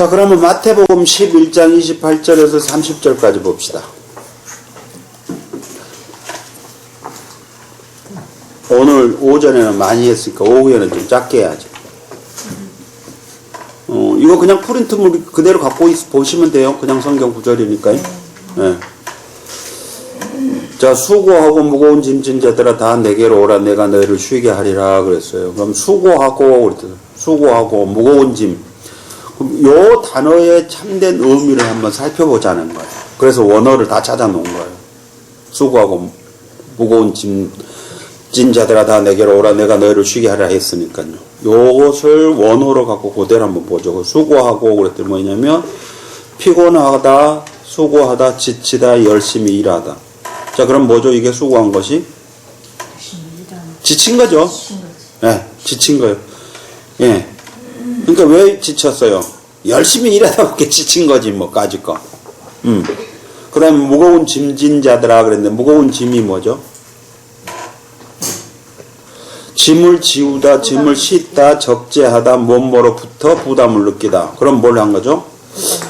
자, 그러면 마태복음 11장 28절에서 30절까지 봅시다. 오늘 오전에는 많이 했으니까 오후에는 좀 작게 해야죠. 이거 그냥 프린트물 그대로 갖고 보시면 돼요. 그냥 성경 구절이니까요. 네. 자, 수고하고 무거운 짐진 자들아 다 내게로 오라. 내가 너희를 쉬게 하리라 그랬어요. 그럼 수고하고 무거운 짐. 요 단어의 참된 의미를 한번 살펴보자는 거예요. 그래서 원어를 다 찾아놓은 거예요. 수고하고 무거운 짐진 자들아 다 내게로 오라. 내가 너희를 쉬게 하라 했으니까요. 요것을 원어로 갖고 그대로 한번 보죠. 수고하고 그랬더니 뭐냐면 피곤하다, 수고하다, 지치다, 열심히 일하다. 자, 그럼 뭐죠? 이게 수고한 것이? 지친 거죠. 네, 지친 거예요. 예. 그러니까 왜 지쳤어요? 열심히 일하다 보니까 지친 거지, 뭐까짓 거. 그 다음에 무거운 짐진 자들아 그랬는데, 무거운 짐이 뭐죠? 짐을 지우다, 짐을 싣다, 적재하다, 몸으로부터 부담을 느끼다. 그럼 뭘 한 거죠?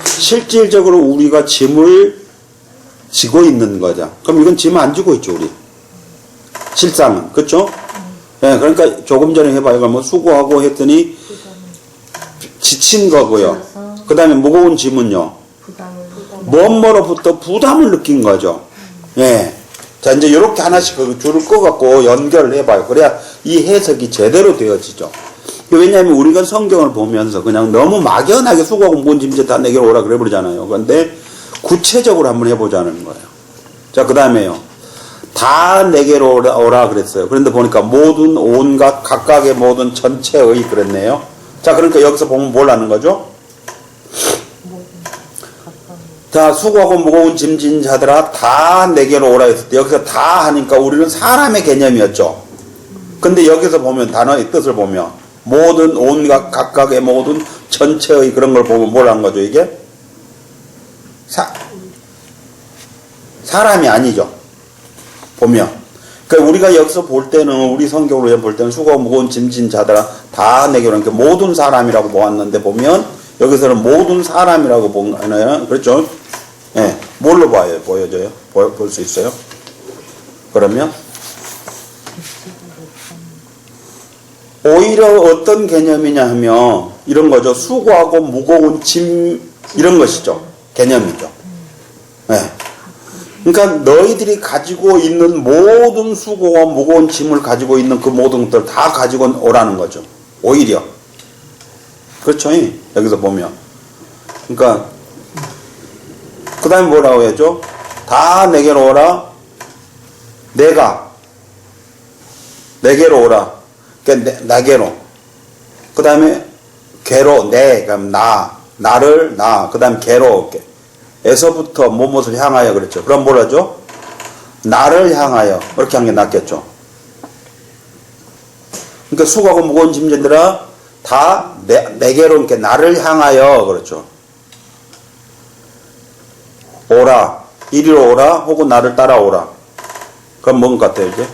실질적으로 우리가 짐을 지고 있는 거죠. 그럼 이건 짐 안 지고 있죠, 우리. 실상은. 그렇죠? 네, 그러니까 조금 전에 해봐요. 뭐 수고하고 했더니 지친 거고요. 그 다음에 무거운 짐은요. 몸으로부터 부담을 느낀 거죠. 예. 자, 이제 이렇게 하나씩 그 줄을 꺼갖고 연결을 해봐요. 그래야 이 해석이 제대로 되어지죠. 왜냐하면 우리가 성경을 보면서 그냥 너무 막연하게 수고하고 무거운 짐 다 내게로 오라 그래 버리잖아요. 그런데 구체적으로 한번 해보자는 거예요. 자, 그 다음에요. 다 내게로 오라 그랬어요. 그런데 보니까 모든 온갖 각각의 모든 전체의 그랬네요. 자, 그러니까 여기서 보면 뭘 하는 거죠? 자, 수고하고 무거운 짐진 자들아 다 내게로 오라 했을 때 여기서 다 하니까 우리는 사람의 개념이었죠. 근데 여기서 보면 단어의 뜻을 보면 모든 온갖 각각의 모든 전체의 그런 걸 보면 뭘 한 거죠, 이게? 사람이 아니죠. 보면. 그러니까 우리가 여기서 볼 때는 우리 성경으로 볼 때는 수고하고 무거운 짐진 자들아 다 내게로 이렇게 모든 사람이라고 보았는데 보면 여기서는 모든 사람이라고 보나요? 그렇죠? 예. 네. 뭘로 봐요? 보여져요? 볼 수 있어요? 그러면 오히려 어떤 개념이냐 하면 이런 거죠. 수고하고 무거운 짐 이런 것이죠. 개념이죠. 예. 네. 그러니까 너희들이 가지고 있는 모든 수고와 무거운 짐을 가지고 있는 그 모든 것들 다 가지고 오라는 거죠. 오히려. 그렇죠? 여기서 보면. 그러니까 그 다음에 뭐라고 했죠? 다 내게로 오라. 내게로 오라. 그러니까 나게로. 그 다음에 개로 그럼 나를 그 다음에 개로 에서부터 무엇을 향하여 그랬죠. 그럼 뭐라죠? 나를 향하여 이렇게 한 게 낫겠죠. 그러니까 수고하고 무거운 짐진들아 다 내게로 이렇게 나를 향하여 그렇죠. 오라, 이리로 오라, 혹은 나를 따라오라. 그럼 뭔 것 같아요, 이제?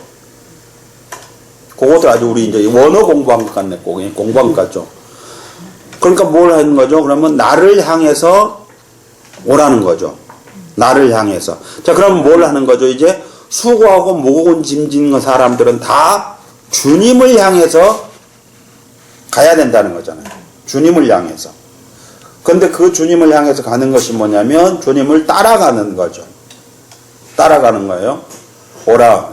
그것도 아주 우리 이제 원어 공부한 것 같네, 공부한 것 같죠. 그러니까 뭘 하는 거죠? 그러면 나를 향해서 오라는 거죠. 나를 향해서. 자, 그럼 뭘 하는 거죠? 이제 수고하고 무거운 짐진 사람들은 다 주님을 향해서 가야 된다는 거잖아요. 주님을 향해서. 근데 그 주님을 향해서 가는 것이 뭐냐면 주님을 따라가는 거죠. 따라가는 거예요. 오라.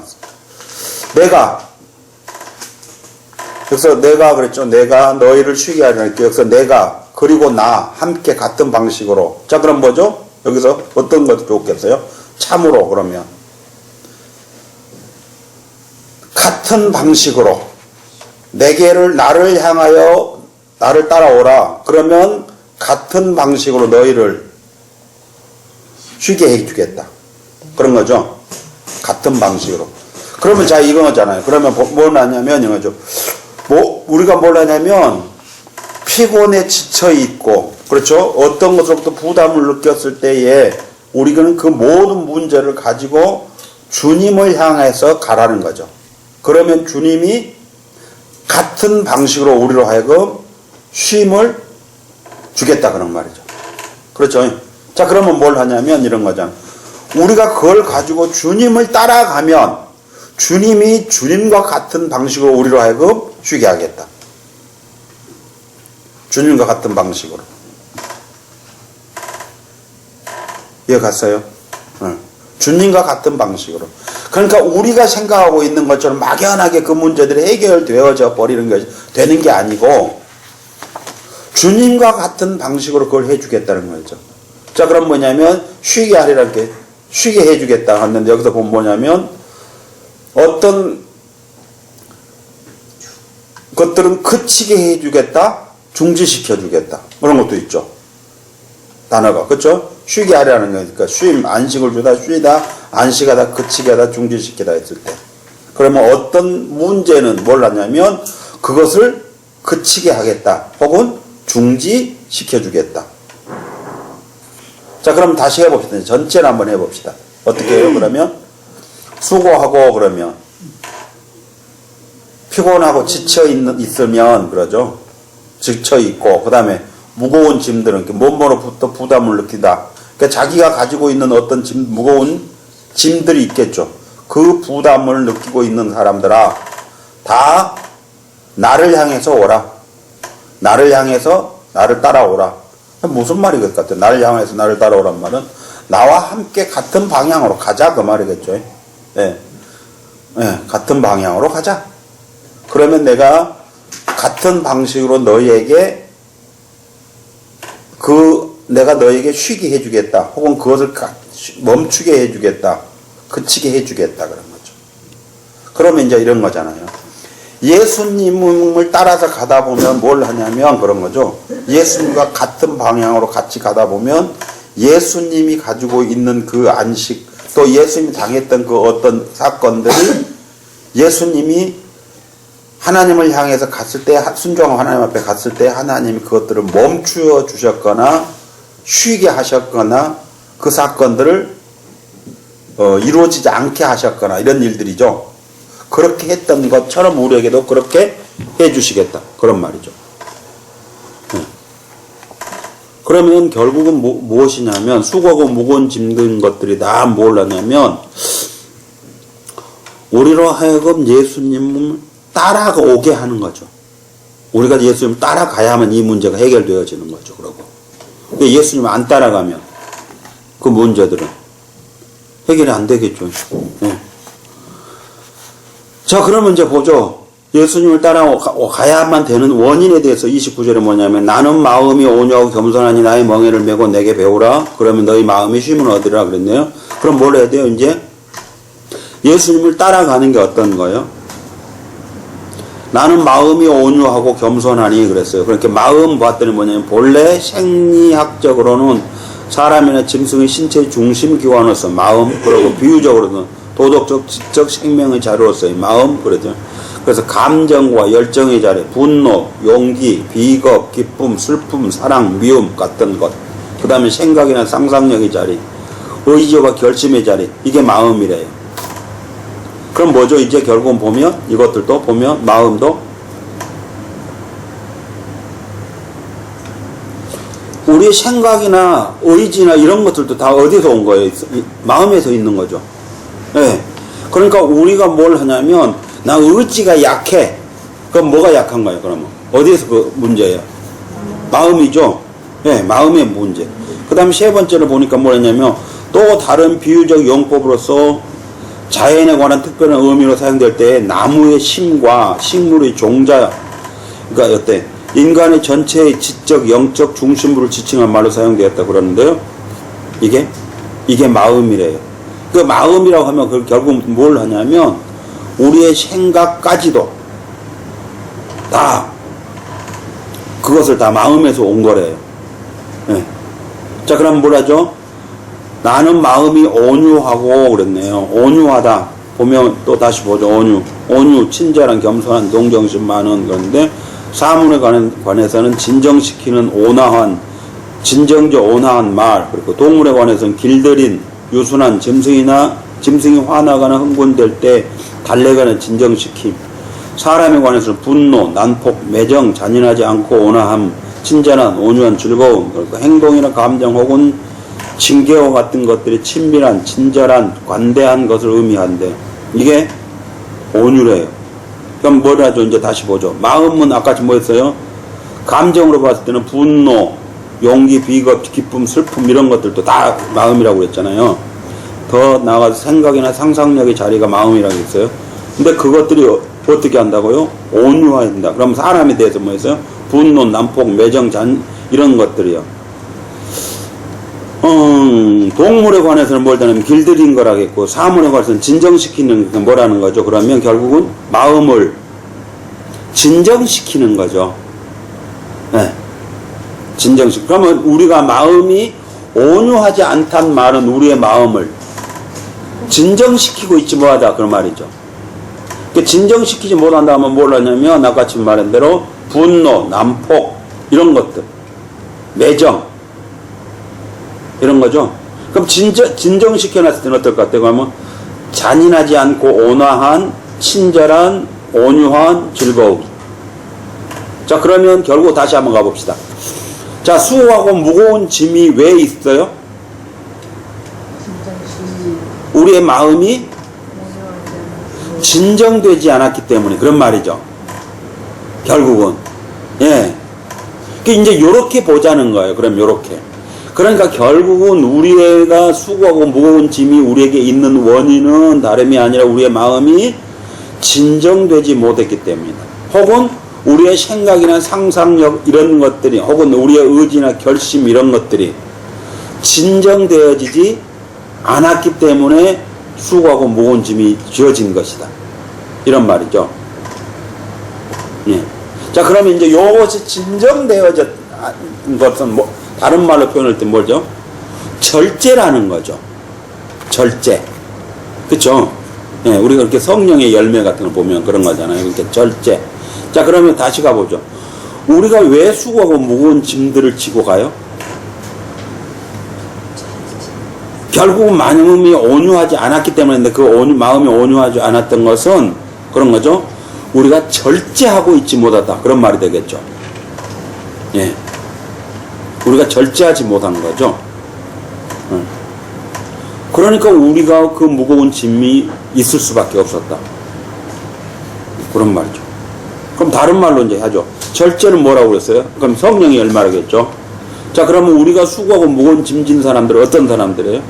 그래서 내가 그랬죠. 내가 너희를 쉬게 하리라. 여기서 내가 그리고 나 함께 같은 방식으로. 자, 그럼 뭐죠? 여기서 어떤 것도 좋겠어요? 참으로 그러면 같은 방식으로 나를 향하여 나를 따라오라. 그러면 같은 방식으로 너희를 쉬게 해주겠다. 그런 거죠. 같은 방식으로. 그러면 자, 이거잖아요. 그러면 뭘 하냐면 이거죠. 우리가 뭘 하냐면 피곤에 지쳐 있고, 그렇죠? 어떤 것으로부터 부담을 느꼈을 때에 우리는 그 모든 문제를 가지고 주님을 향해서 가라는 거죠. 그러면 주님이 같은 방식으로 우리로 하여금 쉼을 주겠다 그런 말이죠. 그렇죠. 자, 그러면 뭘 하냐면 이런 거잖아. 우리가 그걸 가지고 주님을 따라가면 주님이 주님과 같은 방식으로 우리로 하여금 쉬게 하겠다. 주님과 같은 방식으로. 이해 갔어요? 주님과 같은 방식으로. 그러니까 우리가 생각하고 있는 것처럼 막연하게 그 문제들이 해결되어져 버리는 것이 되는 게 아니고 주님과 같은 방식으로 그걸 해주겠다는 거죠. 자, 그럼 뭐냐면 쉬게 하리라는 게 쉬게 해주겠다 하는데 여기서 보면 뭐냐면 어떤 것들은 그치게 해주겠다, 중지시켜주겠다 그런 것도 있죠. 단어가 그렇죠? 쉬게 하려는 거니까 쉼, 안식을 주다, 쉬다, 안식하다, 그치게 하다, 중지시키다 했을 때 그러면 어떤 문제는 뭘 하냐면 그것을 그치게 하겠다 혹은 중지시켜주겠다. 자, 그럼 다시 해봅시다. 전체를 한번 해봅시다. 어떻게 해요? 그러면 수고하고 그러면 피곤하고 있으면 그러죠. 지쳐있고 그 다음에 무거운 짐들은 몸으로부터 부담을 느끼다. 그러니까 자기가 가지고 있는 어떤 무거운 짐들이 있겠죠. 그 부담을 느끼고 있는 사람들아 다 나를 향해서 오라. 나를 향해서 나를 따라오라. 무슨 말이 것 같아요? 나를 향해서 나를 따라오란 말은 나와 함께 같은 방향으로 가자 그 말이겠죠. 예. 예, 같은 방향으로 가자. 그러면 내가 같은 방식으로 너희에게 내가 너희에게 쉬게 해주겠다. 혹은 그것을 멈추게 해주겠다. 그치게 해주겠다 그런 거죠. 그러면 이제 이런 거잖아요. 예수님을 따라서 가다 보면 뭘 하냐면 그런 거죠. 예수님과 같은 방향으로 같이 가다 보면 예수님이 가지고 있는 그 안식 또 예수님이 당했던 그 어떤 사건들을 예수님이 하나님을 향해서 갔을 때 순종하고 하나님 앞에 갔을 때 하나님이 그것들을 멈추어 주셨거나 쉬게 하셨거나 그 사건들을 이루어지지 않게 하셨거나 이런 일들이죠. 그렇게 했던 것처럼 우리에게도 그렇게 해주시겠다. 그런 말이죠. 그러면 결국은 무엇이냐면 수고하고 무거운 짐든 것들이 다 뭘 하냐면 우리로 하여금 예수님을 따라오게 하는 거죠. 우리가 예수님을 따라가야만 이 문제가 해결되어지는 거죠. 그러고 예수님을 안 따라가면 그 문제들은 해결이 안 되겠죠. 네. 자, 그러면 이제 보죠. 예수님을 따라가야만 되는 원인에 대해서 29절에 뭐냐면 나는 마음이 온유하고 겸손하니 나의 멍에를 메고 내게 배우라. 그러면 너희 마음이 쉼을 얻으라 그랬네요. 그럼 뭘 해야 돼요? 이제 예수님을 따라가는 게 어떤 거예요? 나는 마음이 온유하고 겸손하니 그랬어요. 그러니까 마음 봤더니 뭐냐면 본래 생리학적으로는 사람이나 짐승의 신체의 중심 기관으로서 마음, 그리고 비유적으로는 도덕적, 지적 생명의 자료로서의 마음, 그러죠. 그래서 감정과 열정의 자리, 분노, 용기, 비겁, 기쁨, 슬픔, 사랑, 미움 같은 것. 그 다음에 생각이나 상상력의 자리, 의지와 결심의 자리. 이게 마음이래요. 그럼 뭐죠? 이제 결국은 보면 이것들도 보면 마음도 우리의 생각이나 의지나 이런 것들도 다 어디서 온 거예요? 마음에서 있는 거죠. 네. 그러니까 우리가 뭘 하냐면 나 의지가 약해. 그럼 뭐가 약한 거예요? 그러면 어디에서 그 문제예요? 마음이죠. 네, 마음의 문제. 그 다음에 세 번째로 보니까 뭐냐면 또 다른 비유적 용법으로서 자연에 관한 특별한 의미로 사용될 때 나무의 심과 식물의 종자, 그러니까 어때? 인간의 전체의 지적, 영적 중심부를 지칭한 말로 사용되었다 그러는데요. 이게 마음이래요. 그 마음이라고 하면 그 결국 뭘 하냐면 우리의 생각까지도 다 그것을 다 마음에서 온 거래요. 네. 자, 그럼 뭐라죠? 나는 마음이 온유하고 그랬네요. 온유하다. 보면 또 다시 보죠. 온유, 친절한, 겸손한, 동정심 많은 그런데 사문에 관해서는 진정시키는 온화한, 진정적 온화한 말, 그리고 동물에 관해서는 길들인, 유순한, 짐승이 화나거나 흥분될 때 달래거나 진정시킴, 사람에 관해서는 분노, 난폭, 매정, 잔인하지 않고 온화함, 친절한, 온유한, 즐거움, 그러니까 행동이나 감정 혹은 징계와 같은 것들이 친밀한, 친절한, 관대한 것을 의미한대. 이게 온유래요. 그럼 뭐라죠? 이제 다시 보죠. 마음은 아까 뭐 했어요? 감정으로 봤을 때는 분노, 용기, 비겁, 기쁨, 슬픔 이런 것들도 다 마음이라고 그랬잖아요. 더 나아가서 생각이나 상상력의 자리가 마음이라고 했어요. 근데 그것들이 어떻게 한다고요? 온유화한다. 그럼 사람에 대해서 뭐 했어요? 분노, 난폭, 매정, 이런 것들이요. 동물에 관해서는 뭘 하냐면 길들인 거라겠고, 사물에 관해서는 진정시키는 게 뭐라는 거죠? 그러면 결국은 마음을 진정시키는 거죠. 네. 그러면 우리가 마음이 온유하지 않단 말은 우리의 마음을 진정시키고 있지 뭐하다 그런 말이죠. 진정시키지 못한다면 뭘 하냐면 아까 지금 말한 대로 분노, 난폭 이런 것들, 매정 이런 거죠. 그럼 진정시켜놨을 때는 어떨 것 같아요? 그러면 잔인하지 않고 온화한, 친절한, 온유한 즐거움. 자, 그러면 결국 다시 한번 가봅시다. 자, 수고하고 무거운 짐이 왜 있어요? 우리의 마음이 진정되지 않았기 때문에 그런 말이죠. 결국은. 예. 이제 요렇게 보자는 거예요. 그럼 요렇게. 그러니까 결국은 우리가 수고하고 무거운 짐이 우리에게 있는 원인은 다름이 아니라 우리의 마음이 진정되지 못했기 때문이다. 혹은 우리의 생각이나 상상력 이런 것들이 혹은 우리의 의지나 결심 이런 것들이 진정되어지지 않았기 때문에 수고하고 무거운 짐이 지어진 것이다. 이런 말이죠. 예. 자, 그러면 이제 요것이 진정되어진 것은 뭐 다른 말로 표현할 때 뭐죠? 절제라는 거죠. 절제. 그쵸? 예, 우리가 이렇게 성령의 열매 같은 걸 보면 그런 거잖아요. 이렇게 절제. 자, 그러면 다시 가보죠. 우리가 왜 수고하고 무거운 짐들을 지고 가요? 결국은 마음이 온유하지 않았기 때문에 그 마음이 온유하지 않았던 것은 그런 거죠. 우리가 절제하고 있지 못하다. 그런 말이 되겠죠. 예. 우리가 절제하지 못한 거죠. 그러니까 우리가 그 무거운 짐이 있을 수밖에 없었다. 그런 말이죠. 그럼 다른 말로 이제 하죠. 절제는 뭐라고 그랬어요? 그럼 성령의 열매라겠죠. 자, 그러면 우리가 수고하고 무거운 짐 진 사람들은 어떤 사람들이에요?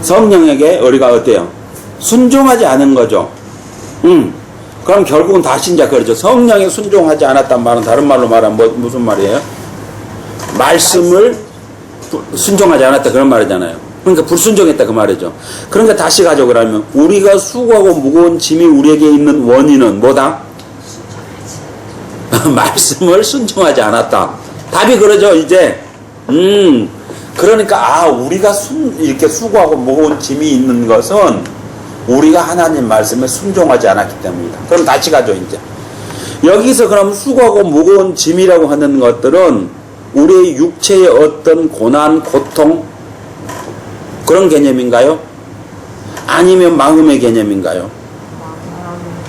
성령에게 우리가 어때요? 순종하지 않은 거죠. 그럼 결국은 다시 이제 그러죠. 성령에 순종하지 않았단 말은 다른 말로 말하면 무슨 말이에요? 말씀을 순종하지 않았다 그런 말이잖아요. 그러니까 불순종했다 그 말이죠. 그러니까 다시 가죠. 그러면 우리가 수고하고 무거운 짐이 우리에게 있는 원인은 뭐다? 말씀을 순종하지 않았다. 답이 그러죠. 이제 그러니까 우리가 이렇게 수고하고 무거운 짐이 있는 것은 우리가 하나님 말씀에 순종하지 않았기 때문이다. 그럼 다시 가죠. 이제 여기서 그럼 수고하고 무거운 짐이라고 하는 것들은 우리의 육체의 어떤 고난, 고통 그런 개념인가요? 아니면 마음의 개념인가요?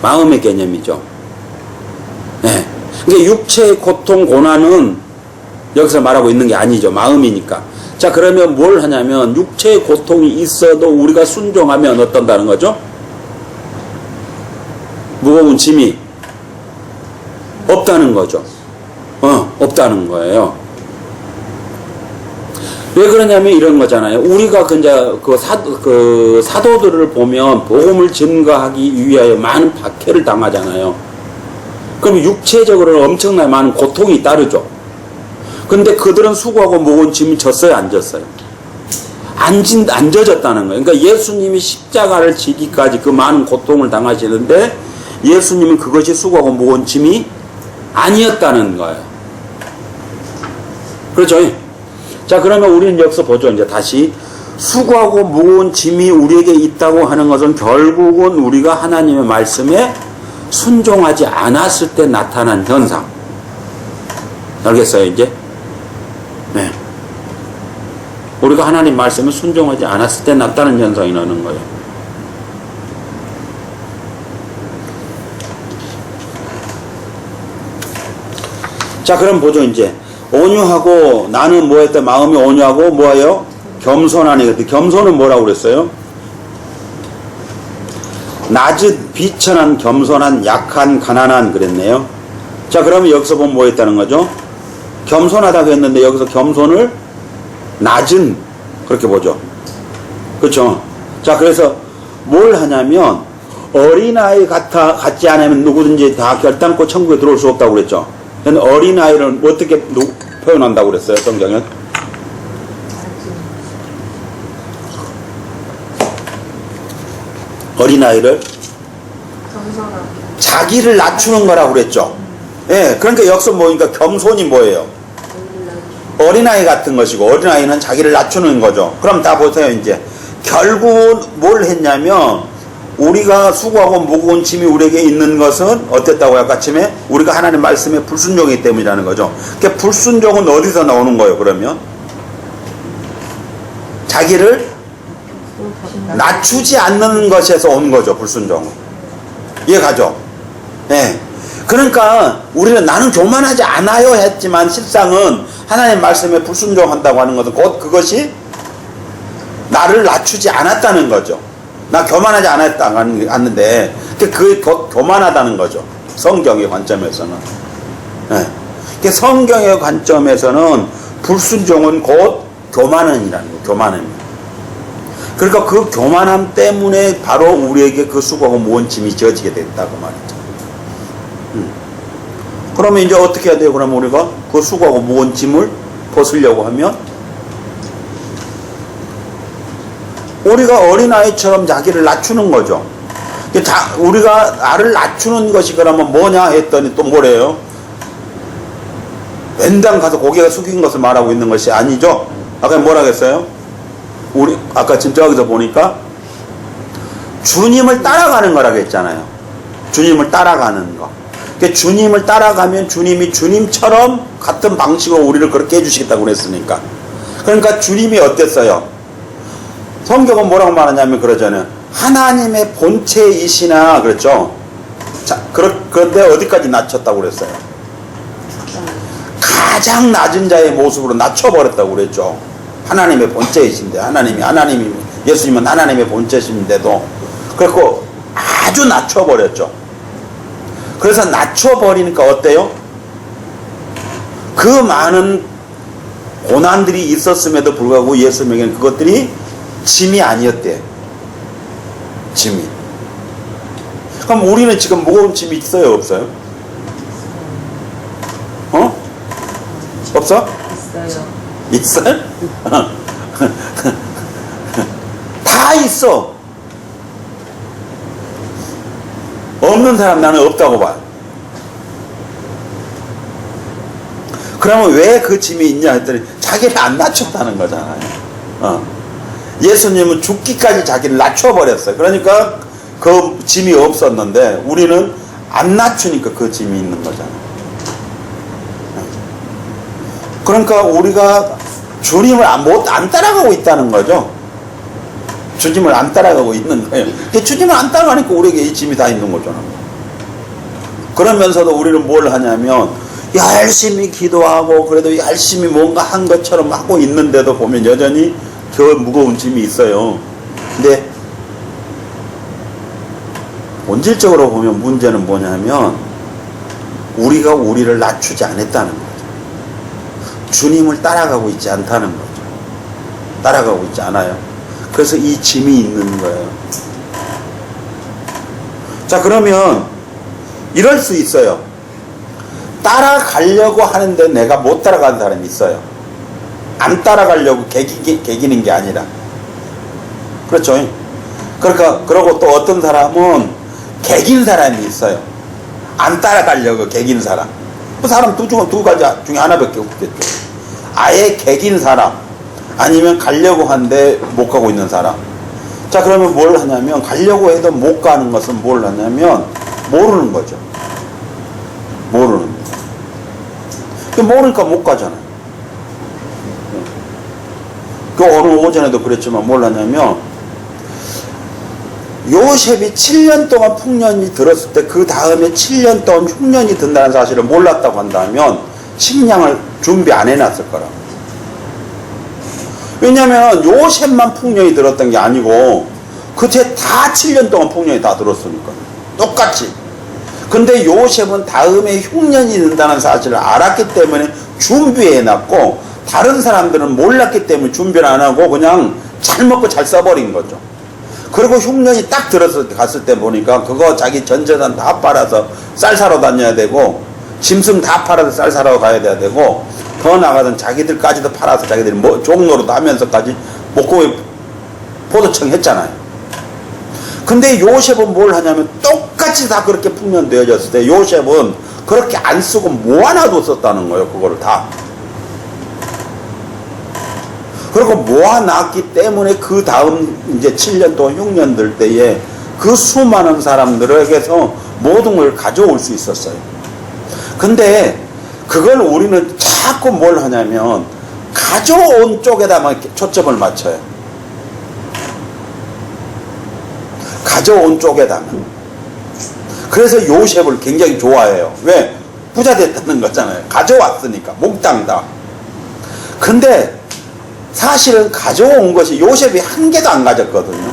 마음의 개념이죠. 네. 그러니까 육체의 고통, 고난은 여기서 말하고 있는 게 아니죠. 마음이니까. 자, 그러면 뭘 하냐면 육체의 고통이 있어도 우리가 순종하면 어떤다는 거죠? 무거운 짐이 없다는 거죠. 없다는 거예요. 왜 그러냐면 이런 거잖아요. 우리가 그 사도들을 보면 복음을 증거하기 위하여 많은 박해를 당하잖아요. 그럼 육체적으로는 엄청나게 많은 고통이 따르죠. 근데 그들은 수고하고 무거운 짐이 졌어요, 안 졌어요? 안 져졌다는 거예요. 그러니까 예수님이 십자가를 지기까지 그 많은 고통을 당하시는데 예수님은 그것이 수고하고 무거운 짐이 아니었다는 거예요. 그렇죠? 자, 그러면 우리는 여기서 보죠. 이제 다시 수고하고 무거운 짐이 우리에게 있다고 하는 것은 결국은 우리가 하나님의 말씀에 순종하지 않았을 때 나타난 현상. 알겠어요, 이제? 네. 우리가 하나님 말씀에 순종하지 않았을 때 나타나는 현상이라는 거예요. 자, 그럼 보죠, 이제. 온유하고, 나는 뭐 했다? 마음이 온유하고, 뭐예요? 겸손하니. 겸손은 뭐라고 그랬어요? 낮은, 비천한, 겸손한, 약한, 가난한 그랬네요. 자, 그러면 여기서 보면 뭐 했다는 거죠? 겸손하다고 했는데, 여기서 겸손을 낮은, 그렇게 보죠. 그렇죠? 자, 그래서 뭘 하냐면, 어린아이 같지 않으면 누구든지 다 결단코 천국에 들어올 수 없다고 그랬죠. 근데 어린아이를 어떻게 표현한다고 그랬어요, 성경은? 어린아이를 자기를 낮추는 거라고 그랬죠. 예, 그러니까 여기서 뭐니까 겸손이 뭐예요? 어린아이 같은 것이고, 어린아이는 자기를 낮추는 거죠. 그럼 다 보세요, 이제. 결국 뭘 했냐면, 우리가 수고하고 무거운 짐이 우리에게 있는 것은 어땠다고요? 아까 아침에 우리가 하나님 말씀에 불순종이기 때문이라는 거죠. 그러니까 불순종은 어디서 나오는 거예요? 그러면 자기를 낮추지 않는 것에서 오는 거죠. 불순종은. 이해가죠? 네. 그러니까 우리는 나는 교만하지 않아요 했지만 실상은 하나님 말씀에 불순종한다고 하는 것은 곧 그것이 나를 낮추지 않았다는 거죠. 나 교만하지 않는데 그게 곧 교만하다는 거죠. 성경의 관점에서는. 네. 성경의 관점에서는 불순종은 곧 교만함이라는 거예요. 교만함. 그러니까 그 교만함 때문에 바로 우리에게 그 수고하고 무거운 짐이 지어지게 됐다고 말이죠. 그러면 이제 어떻게 해야 돼요? 그러면 우리가 그 수고하고 무거운 짐을 벗으려고 하면 우리가 어린아이처럼 자기를 낮추는 거죠. 우리가 나를 낮추는 것이 그러면 뭐냐 했더니 또 뭐래요? 왼당 가서 고개가 숙인 것을 말하고 있는 것이 아니죠. 아까 뭐라 그랬어요? 우리 아까 지금 저기서 보니까 주님을 따라가는 거라고 했잖아요. 주님을 따라가는 거. 그러니까 주님을 따라가면 주님이 주님처럼 같은 방식으로 우리를 그렇게 해주시겠다고 그랬으니까. 그러니까 주님이 어땠어요? 성경은 뭐라고 말하냐면 그러잖아요. 하나님의 본체이시나 그랬죠. 자, 그런데 어디까지 낮췄다고 그랬어요? 가장 낮은 자의 모습으로 낮춰버렸다고 그랬죠. 하나님의 본체이신데 하나님이 예수님은 하나님의 본체이신데도 그래서 아주 낮춰버렸죠. 그래서 낮춰버리니까 어때요? 그 많은 고난들이 있었음에도 불구하고 예수님에게는 그것들이 짐이 아니었대. 짐이. 그럼 우리는 지금 무거운 짐이 있어요, 없어요? 어? 없어? 있어요. 있어요? 다 있어. 없는 사람 나는 없다고 봐요. 그러면 왜 그 짐이 있냐 했더니 자기를 안 낮췄다는 거잖아요. 예수님은 죽기까지 자기를 낮춰버렸어요. 그러니까 그 짐이 없었는데 우리는 안 낮추니까 그 짐이 있는 거잖아요. 그러니까 우리가 주님을 안 따라가고 있다는 거죠. 주님을 안 따라가고 있는 거예요. 주님을 안 따라가니까 우리에게 이 짐이 다 있는 거잖아요. 그러면서도 우리는 뭘 하냐면 열심히 기도하고 그래도 열심히 뭔가 한 것처럼 하고 있는데도 보면 여전히 저 무거운 짐이 있어요. 근데 본질적으로 보면 문제는 뭐냐면 우리가 우리를 낮추지 않았다는 거죠. 주님을 따라가고 있지 않다는 거죠. 따라가고 있지 않아요. 그래서 이 짐이 있는 거예요. 자, 그러면 이럴 수 있어요. 따라가려고 하는데 내가 못 따라가는 사람이 있어요. 안 따라가려고 개기는 게 아니라. 그렇죠. 그러니까, 그러고 또 어떤 사람은 개긴 사람이 있어요. 안 따라가려고 개긴 사람. 그 사람 두 가지 중에 하나밖에 없겠죠. 아예 개긴 사람. 아니면 가려고 하는데 못 가고 있는 사람. 자, 그러면 뭘 하냐면, 가려고 해도 못 가는 것은 뭘 하냐면, 모르는 거죠. 모르는 거. 모르니까 못 가잖아요. 그 오늘 오전에도 그랬지만 뭘 하냐면, 요셉이 7년 동안 풍년이 들었을 때 그 다음에 7년 동안 흉년이 든다는 사실을 몰랐다고 한다면 식량을 준비 안 해놨을 거라고. 왜냐면 요셉만 풍년이 들었던 게 아니고 그때 다 7년 동안 풍년이 다 들었으니까 똑같이. 근데 요셉은 다음에 흉년이 된다는 사실을 알았기 때문에 준비해놨고 다른 사람들은 몰랐기 때문에 준비를 안 하고 그냥 잘 먹고 잘 써버린 거죠. 그리고 흉년이 딱 들어서 갔을 때 보니까 그거 자기 전 재산 다 팔아서 쌀 사러 다녀야 되고 짐승 다 팔아서 쌀 사러 가야 돼야 되고 더 나가든 자기들까지도 팔아서 자기들이 뭐 종로로도 하면서까지 목공에 포도청 했잖아요. 근데 요셉은 뭘 하냐면 똑같이 다 그렇게 풍년되어졌을 때 요셉은 그렇게 안 쓰고 모아놔뒀었다는 거예요. 그거를 다. 그리고 모아놨기 때문에 그 다음 이제 7년 동안 흉년들 때에 그 수많은 사람들에게서 모든 걸 가져올 수 있었어요. 근데 그걸 우리는 자꾸 뭘 하냐면 가져온 쪽에다만 초점을 맞춰요. 가져온 쪽에다만. 그래서 요셉을 굉장히 좋아해요. 왜? 부자 됐다는 거잖아요. 가져왔으니까 몽땅 다. 근데 사실은 가져온 것이 요셉이 한 개도 안 가졌거든요.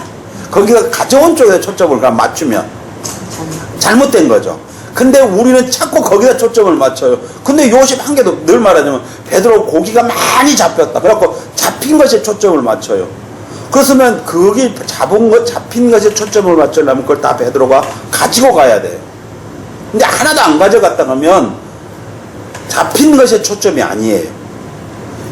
거기가 가져온 쪽에 초점을 맞추면 잘못된 거죠. 근데 우리는 자꾸 거기다 초점을 맞춰요. 근데 요셉 한 개도 늘 말하자면 베드로 고기가 많이 잡혔다. 그래갖고 잡힌 것에 초점을 맞춰요. 그렇으면 거기 잡힌 것에 초점을 맞추려면 그걸 다 베드로가 가지고 가야 돼요. 근데 하나도 안 가져갔다 그러면 잡힌 것에 초점이 아니에요.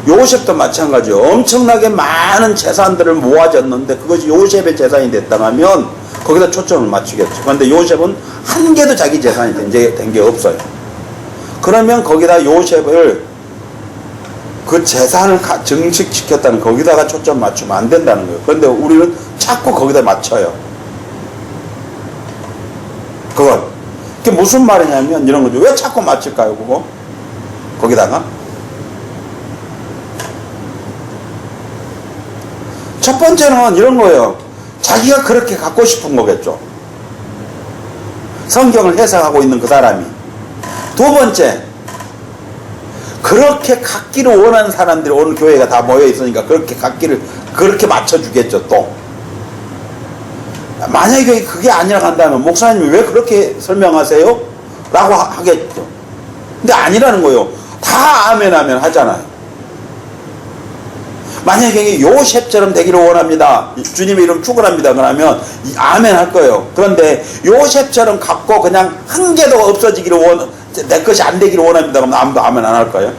요셉도 마찬가지요. 엄청나게 많은 재산들을 모아졌는데 그것이 요셉의 재산이 됐다 하면 거기다 초점을 맞추겠죠. 그런데 요셉은 한 개도 자기 재산이 된 게 없어요. 그러면 거기다 요셉을 그 재산을 증식시켰다는 거기다가 초점 맞추면 안 된다는 거예요. 그런데 우리는 자꾸 거기다 맞춰요. 그걸. 그게 무슨 말이냐면 이런 거죠. 왜 자꾸 맞출까요, 그거? 거기다가? 첫 번째는 이런 거예요. 자기가 그렇게 갖고 싶은 거겠죠. 성경을 해석하고 있는 그 사람이. 두 번째, 그렇게 갖기를 원하는 사람들이 오늘 교회가 다 모여 있으니까 그렇게 갖기를 그렇게 맞춰주겠죠. 또 만약에 그게 아니라 한다면 목사님이 왜 그렇게 설명하세요? 라고 하겠죠. 근데 아니라는 거예요. 다 아멘 아멘 하잖아요. 만약에 요셉처럼 되기를 원합니다. 주님의 이름 축원합니다. 그러면 아멘 할 거예요. 그런데 요셉처럼 갖고 그냥 한 개도 없어지기를 내 것이 안 되기를 원합니다. 그러면 아무도 아멘 안 할 거예요.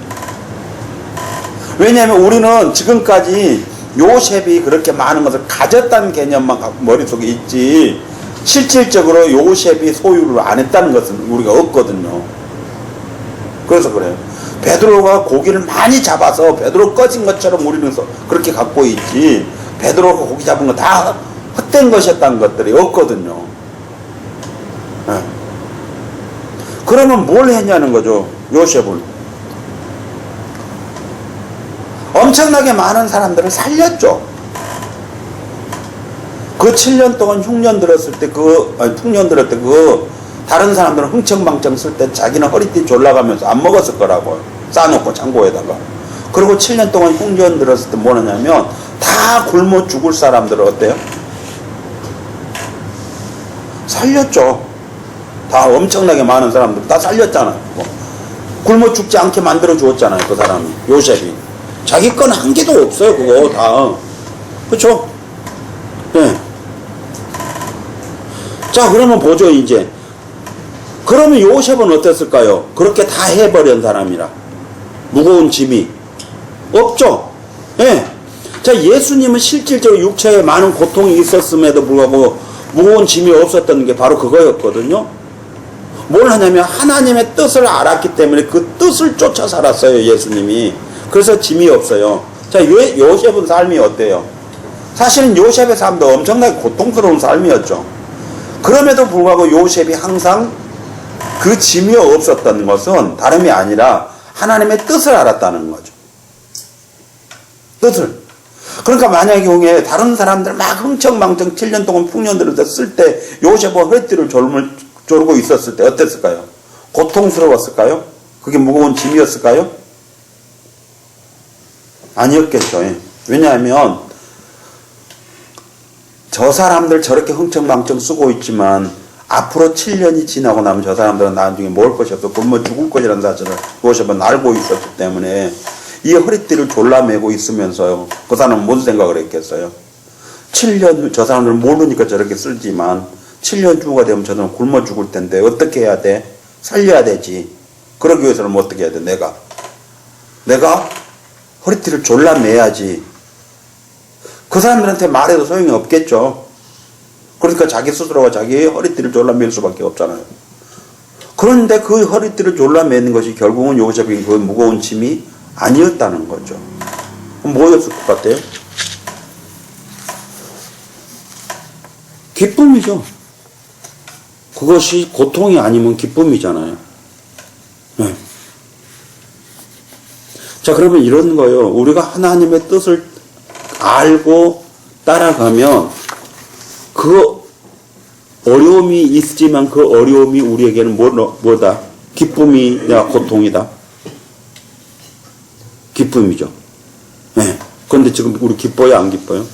왜냐하면 우리는 지금까지 요셉이 그렇게 많은 것을 가졌다는 개념만 머릿속에 있지 실질적으로 요셉이 소유를 안 했다는 것은 우리가 없거든요. 그래서 그래요. 베드로가 고기를 많이 잡아서 베드로 꺼진 것처럼 우리는 그렇게 갖고 있지 베드로가 고기 잡은 거 다 헛된 것이었다는 것들이 없거든요. 네. 그러면 뭘 했냐는 거죠. 요셉은 엄청나게 많은 사람들을 살렸죠. 그 7년 동안 흉년 들었을 때 풍년 들었을 때 다른 사람들은 흥청망청 쓸 때 자기는 허리띠 졸라가면서 안 먹었을 거라고요. 싸놓고 창고에다가. 그리고 7년 동안 흉년 들었을 때 뭐냐면 다 굶어 죽을 사람들은 어때요? 살렸죠. 다 엄청나게 많은 사람들 다 살렸잖아요. 굶어 죽지 않게 만들어 주었잖아요. 그 사람이. 요셉이. 자기 건 한 개도 없어요. 그거 다. 그렇죠? 네. 자, 그러면 보죠 이제. 그러면 요셉은 어땠을까요? 그렇게 다 해버린 사람이라. 무거운 짐이 없죠. 예. 자, 예수님은 실질적으로 육체에 많은 고통이 있었음에도 불구하고 무거운 짐이 없었던 게 바로 그거였거든요. 뭘 하냐면 하나님의 뜻을 알았기 때문에 그 뜻을 쫓아 살았어요. 예수님이. 그래서 짐이 없어요. 자, 요셉은 삶이 어때요? 사실은 요셉의 삶도 엄청나게 고통스러운 삶이었죠. 그럼에도 불구하고 요셉이 항상 그 짐이 없었던 것은 다름이 아니라 하나님의 뜻을 알았다는 거죠. 뜻을. 그러니까 만약에 경우에 다른 사람들 막 흥청망청 7년 동안 풍년들을 쓸 때 요셉은 허리띠를 조르고 있었을 때 어땠을까요? 고통스러웠을까요? 그게 무거운 짐이었을까요? 아니었겠죠. 왜냐하면 저 사람들 저렇게 흥청망청 쓰고 있지만 앞으로 7년이 지나고 나면 저 사람들은 나중에 먹을 것이 없어 굶어 죽을 것이라는 사실을 무엇이든 알고 있었기 때문에 이 허리띠를 졸라매고 있으면서요. 그 사람은 뭔 생각을 했겠어요? 7년 후 저 사람들은 모르니까 저렇게 쓸지만 7년 후가 되면 저 사람은 굶어 죽을 텐데 어떻게 해야 돼? 살려야 되지. 그러기 위해서는 뭐 어떻게 해야 돼? 내가 허리띠를 졸라매야지. 그 사람들한테 말해도 소용이 없겠죠. 그러니까 자기 스스로가 자기의 허리띠를 졸라맬 수밖에 없잖아요. 그런데 그 허리띠를 졸라매는 것이 결국은 요셉이 그 무거운 짐이 아니었다는 거죠. 그럼 뭐였을 것 같아요? 기쁨이죠. 그것이 고통이 아니면 기쁨이잖아요. 네. 자, 그러면 이런 거예요. 우리가 하나님의 뜻을 알고 따라가면 그 어려움이 있지만 그 어려움이 우리에게는 뭐다? 기쁨이냐 고통이다? 기쁨이죠. 네. 그런데 지금 우리 기뻐요? 안 기뻐요?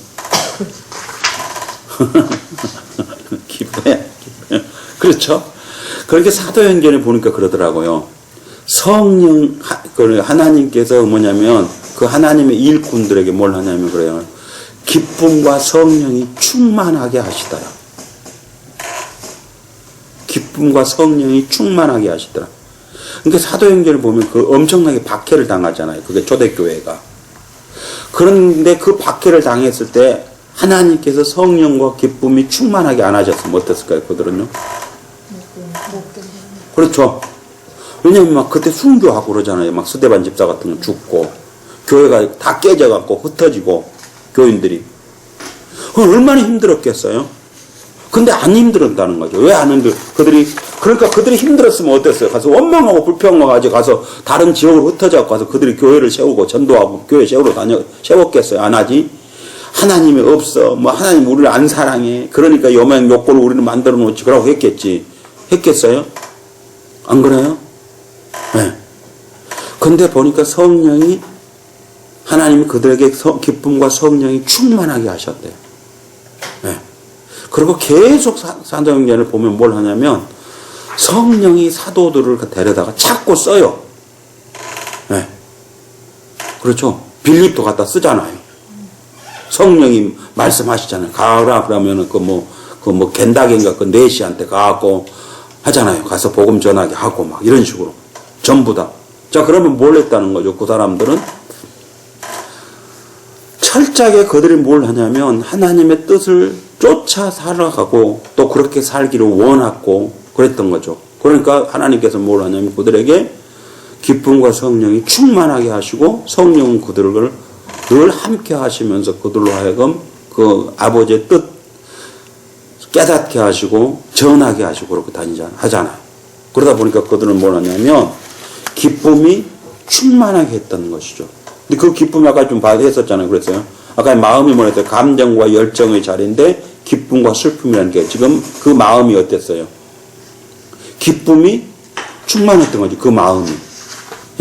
기뻐요? 그렇죠? 그렇게 사도행전에 보니까 그러더라고요. 성령, 하나님께서 뭐냐면 그 하나님의 일꾼들에게 뭘 하냐면 그래요. 기쁨과 성령이 충만하게 하시더라. 기쁨과 성령이 충만하게 하시더라. 그러니까 사도행전을 보면 그 엄청나게 박해를 당하잖아요. 그게 초대교회가. 그런데 그 박해를 당했을 때 하나님께서 성령과 기쁨이 충만하게 안 하셨으면 어땠을까요? 그들은요? 그렇죠. 왜냐면 막 그때 순교하고 그러잖아요. 막 스데반 집사 같은 거 죽고 교회가 다 깨져갖고 흩어지고 교인들이 얼마나 힘들었겠어요. 근데 안 힘들었다는 거죠. 왜 안 힘들? 그러니까 그들이 힘들었으면 어땠어요? 가서 원망하고 불평하고 가서 다른 지역으로 흩어져 가서 그들이 교회를 세우고 전도하고 교회 세웠겠어요? 안 하지? 하나님이 없어. 뭐 하나님 우리를 안 사랑해. 그러니까 요망 욕구를 우리는 만들어 놓지. 그러고 했겠지. 했겠어요? 안 그래요? 네. 근데 보니까 성령이 하나님이 그들에게 기쁨과 성령이 충만하게 하셨대요. 네. 그리고 계속 사도행전을 보면 뭘 하냐면 성령이 사도들을 데려다가 찾고 써요. 네. 그렇죠. 빌립도 갖다 쓰잖아요. 성령이 말씀하시잖아요. 가라 그러면은 겐다겐가 그 네시한테 가고 하잖아요. 가서 복음 전하게 하고 막 이런 식으로 전부 다. 자, 그러면 뭘 했다는 거죠? 그 사람들은 철저하게 그들이 뭘 하냐면 하나님의 뜻을 쫓아 살아가고 또 그렇게 살기를 원했고 그랬던 거죠. 그러니까 하나님께서 뭘 하냐면 그들에게 기쁨과 성령이 충만하게 하시고 성령은 그들을 늘 함께 하시면서 그들로 하여금 그 아버지의 뜻 깨닫게 하시고 전하게 하시고 그렇게 하잖아요. 그러다 보니까 그들은 뭘 하냐면 기쁨이 충만하게 했다는 것이죠. 근데 그 기쁨이 아까 좀 했었잖아요. 그랬어요. 아까 마음이 뭐랬어요? 감정과 열정의 자리인데 기쁨과 슬픔이라는 게 지금 그 마음이 어땠어요? 기쁨이 충만했던 거죠. 그 마음이.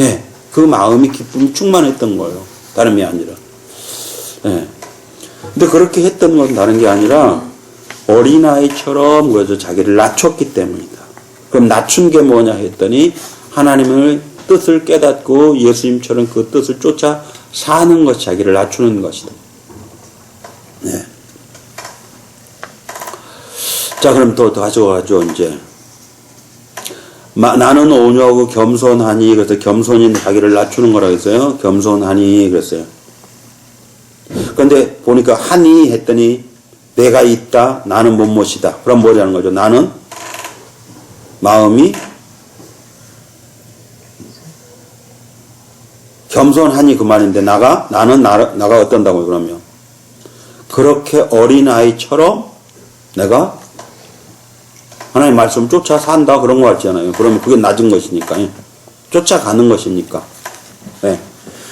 예. 그 마음이 기쁨이 충만했던 거예요. 다름이 아니라. 예. 근데 그렇게 했던 건 다른 게 아니라 어린아이처럼 그래서 자기를 낮췄기 때문이다. 그럼 낮춘 게 뭐냐 했더니 하나님의 뜻을 깨닫고 예수님처럼 그 뜻을 쫓아 사는 것이 자기를 낮추는 것이다. 네. 자, 그럼 또 가져가죠, 이제. 나는 온유하고 겸손하니, 그래서 겸손인 자기를 낮추는 거라고 했어요. 겸손하니, 그랬어요. 그런데 보니까 하니 했더니 내가 있다, 나는 못못이다. 그럼 뭐라는 거죠? 나는 마음이 겸손하니 그 말인데 나는 나가 어떤다고요, 그러면? 그렇게 어린아이처럼 내가 하나님 말씀 쫓아 산다 그런 거 같잖아요. 그러면 그게 낮은 것이니까. 쫓아가는 것이니까. 네.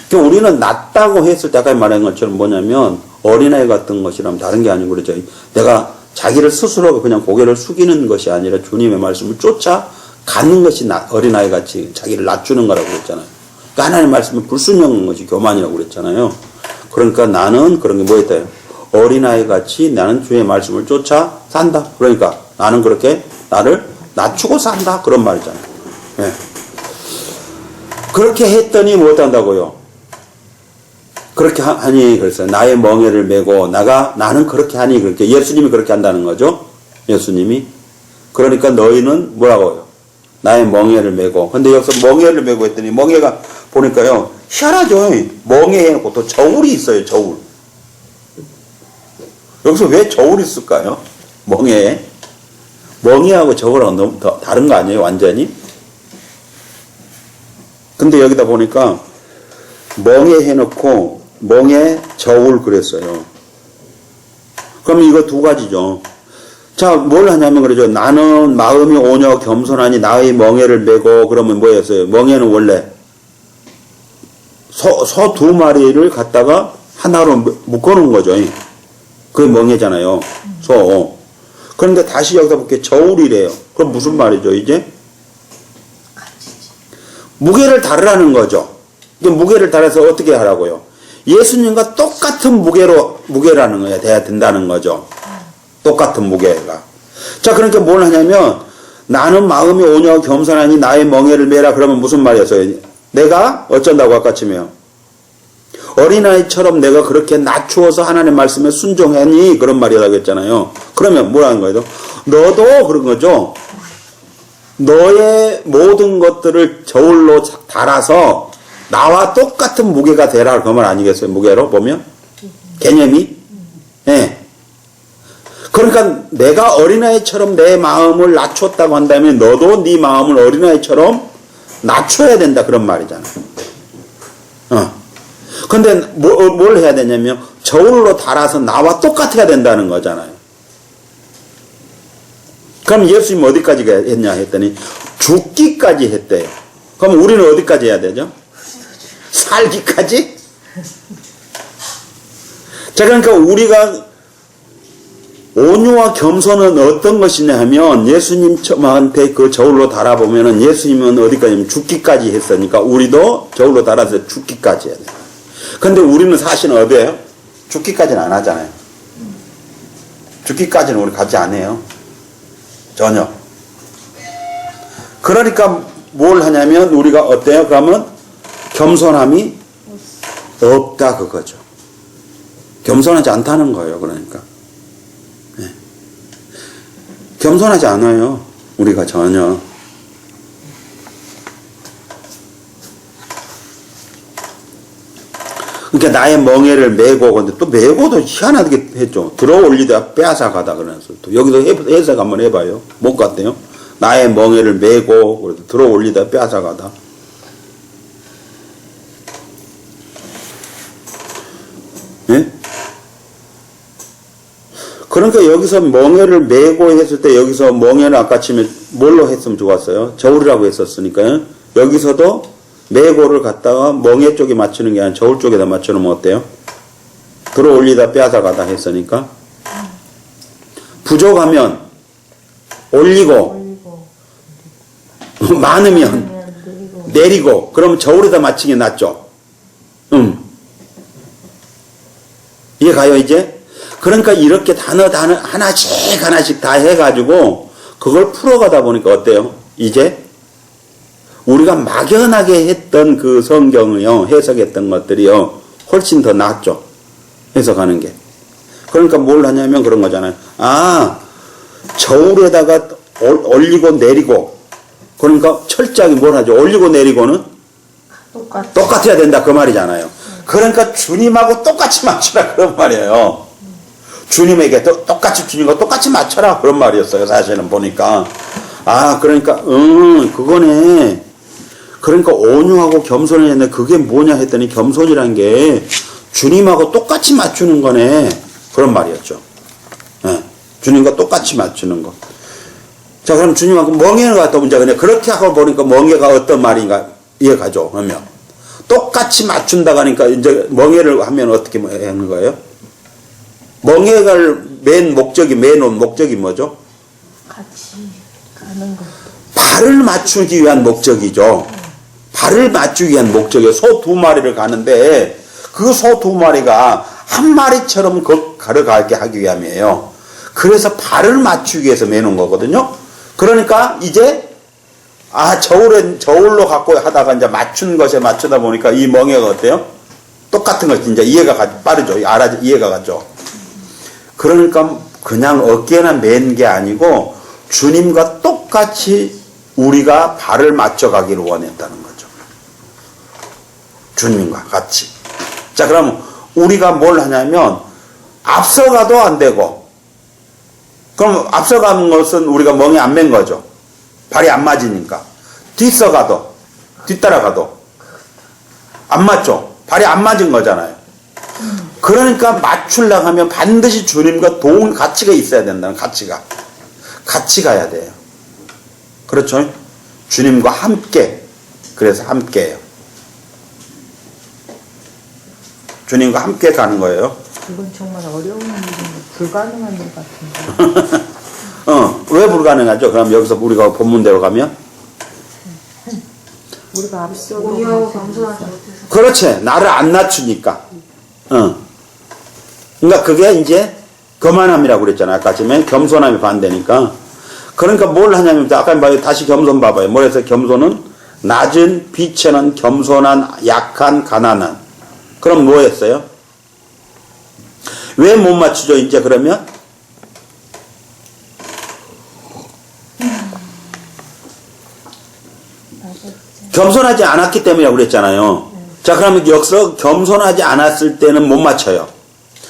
그러니까 우리는 낮다고 했을 때 아까 말한 것처럼 뭐냐면 어린아이 같은 것이라면 다른 게 아니고 그러죠. 내가 자기를 스스로 그냥 고개를 숙이는 것이 아니라 주님의 말씀을 쫓아 갖는 것이 어린아이 같이 자기를 낮추는 거라고 그랬잖아요. 그러니까 하나님 말씀은 불순종한 것이 교만이라고 그랬잖아요. 그러니까 나는 그런 게 뭐였대요? 어린아이 같이 나는 주의 말씀을 쫓아 산다. 그러니까 나는 그렇게 나를 낮추고 산다. 그런 말이잖아요. 네. 그렇게 했더니 뭐 한다고요? 그렇게 하니 그랬어요. 나의 멍에를 메고 나는 그렇게 하니 그렇게 예수님이 그렇게 한다는 거죠. 예수님이. 그러니까 너희는 뭐라고요? 나의 멍에를 메고. 근데 여기서 멍에를 메고 했더니 멍에가 보니까요. 희한하죠. 멍에에 놓고 또 저울이 있어요. 저울. 여기서 왜 저울이 있을까요? 멍에에. 멍에하고 저울하고 너무 다른 거 아니에요? 완전히. 근데 여기다 보니까 멍에 해놓고 멍에 저울 그랬어요. 그럼 이거 두 가지죠. 자, 뭘 하냐면 그러죠. 나는 마음이 오녀 겸손하니 나의 멍에를 메고 그러면 뭐였어요? 멍에는 원래 소 두 마리를 갖다가 하나로 묶어놓은 거죠. 그게 멍에잖아요. 소. 그런데 다시 여기다 볼게요. 저울이래요. 그럼 무슨 말이죠, 이제? 무게를 다르라는 거죠. 무게를 달아서 어떻게 하라고요? 예수님과 똑같은 무게라는 거예요. 돼야 된다는 거죠. 똑같은 무게가. 자, 그러니까 뭘 하냐면, 나는 마음이 오녀 겸손하니 나의 멍에를 메라. 그러면 무슨 말이었어요? 내가 어쩐다고 아까 치면 어린아이처럼 내가 그렇게 낮추어서 하나님의 말씀에 순종하니 그런 말이라고 했잖아요. 그러면 뭐라는 거예요? 너도 그런 거죠. 너의 모든 것들을 저울로 달아서 나와 똑같은 무게가 되라 그 말 아니겠어요? 무게로 보면 개념이. 네. 그러니까 내가 어린아이처럼 내 마음을 낮췄다고 한다면 너도 네 마음을 어린아이처럼 낮춰야 된다 그런 말이잖아. 근데 뭘 해야 되냐면 저울로 달아서 나와 똑같아야 된다는 거잖아요. 그럼 예수님 어디까지 했냐 했더니 죽기까지 했대요. 그럼 우리는 어디까지 해야 되죠? 살기까지? 자, 그러니까 우리가 온유와 겸손은 어떤 것이냐 하면 예수님한테 그 저울로 달아보면은 예수님은 어디까지 죽기까지 했으니까 우리도 저울로 달아서 죽기까지 해야 돼요. 근데 우리는 사실은 어디에요? 죽기까지는 안 하잖아요. 죽기까지는 우리 가지 않아요. 전혀. 그러니까 뭘 하냐면 우리가 어때요? 그러면 겸손함이 없다 그거죠. 겸손하지 않다는 거예요. 그러니까. 네. 겸손하지 않아요. 우리가 전혀. 그러니까 나의 멍에를 메고, 근데 또 메고도 희한하게 했죠. 들어 올리다 빼앗아 가다 그러면서 또 여기서 해석 한번 해봐요. 못 같대요. 나의 멍에를 메고, 그래서 들어 올리다 빼앗아 가다. 예? 그러니까 여기서 멍에를 메고 했을 때 여기서 멍에는 아까 치면 뭘로 했으면 좋았어요? 저울이라고 했었으니까요. 여기서도 메고를 갖다가 멍에 쪽에 맞추는 게 아니라 저울 쪽에다 맞추면 어때요? 들어 올리다 빼앗아 가다 했으니까. 부족하면 올리고 많으면 내리고 그러면 저울에다 맞추는 게 낫죠. 이해 가요 이제? 그러니까 이렇게 단어 하나씩 다 해가지고 그걸 풀어가다 보니까 어때요? 이제 우리가 막연하게 했던 그 성경을요, 해석했던 것들이요, 훨씬 더 낫죠. 해석하는 게. 그러니까 뭘 하냐면 그런 거잖아요. 아, 저울에다가 올리고 내리고. 그러니까 철저하게 뭘 하죠? 올리고 내리고는 똑같아야 된다. 그 말이잖아요. 그러니까 주님하고 똑같이 맞춰라. 그런 말이에요. 주님에게 똑같이 주님과 똑같이 맞춰라. 그런 말이었어요. 사실은 보니까. 아, 그러니까, 그거네. 그러니까 온유하고 겸손해야 되는데 그게 뭐냐 했더니 겸손이란 게 주님하고 똑같이 맞추는 거네. 그런 말이었죠. 네. 주님과 똑같이 맞추는 거. 자, 그럼 주님하고 멍에를 갖다 문제가 그냥 그렇게 하고 보니까 멍에가 어떤 말인가 이해가죠. 그러면 똑같이 맞춘다고 하니까 이제 멍에를 하면 어떻게 하는 거예요? 멍에가 매놓은 목적이 뭐죠? 같이 가는 거. 발을 맞추기 위한 목적이죠. 발을 맞추기 위한 목적이에요. 소 2마리를 가는데 그 소 2마리가 한 마리처럼 걸어가게 하기 위함이에요. 그래서 발을 맞추기 위해서 매는 거거든요. 그러니까 이제 저울로 갖고 하다가 이제 맞춘 것에 맞추다 보니까 이 멍에가 어때요? 똑같은 것이 이제 이해가 빠르죠. 이해가 가죠. 그러니까 그냥 어깨나 맨 게 아니고 주님과 똑같이 우리가 발을 맞춰가기를 원했다는 거죠. 주님과 같이. 자, 그럼 우리가 뭘 하냐면 앞서가도 안 되고, 그럼 앞서가는 것은 우리가 멍에 안 맨 거죠. 발이 안 맞으니까. 뒤서가도, 뒤따라가도 안 맞죠. 발이 안 맞은 거잖아요. 그러니까 맞추려고 하면 반드시 주님과 가치가 있어야 된다는 가치가. 같이 가야 돼요. 그렇죠? 주님과 함께. 그래서 함께예요. 주님과 함께 가는 거예요. 이건 정말 어려운 일인데 불가능한 일 같은데. 왜 불가능하죠? 그럼 여기서 우리가 본문대로 가면? 우리가 앞서고 공유하고 겸손하지 못해서. 그렇지. 나를 안 낮추니까. 그러니까 그게 이제 거만함이라고 그랬잖아요. 아까 전에 겸손함이 반대니까. 그러니까 뭘 하냐면 아까 다시 겸손 봐봐요. 뭐래서 겸손은 낮은, 비천한, 겸손한, 약한, 가난한. 그럼 뭐 했어요? 왜 못 맞추죠? 이제 그러면? 겸손하지 않았기 때문이라고 그랬잖아요. 자, 그러면 여기서 겸손하지 않았을 때는 못 맞춰요.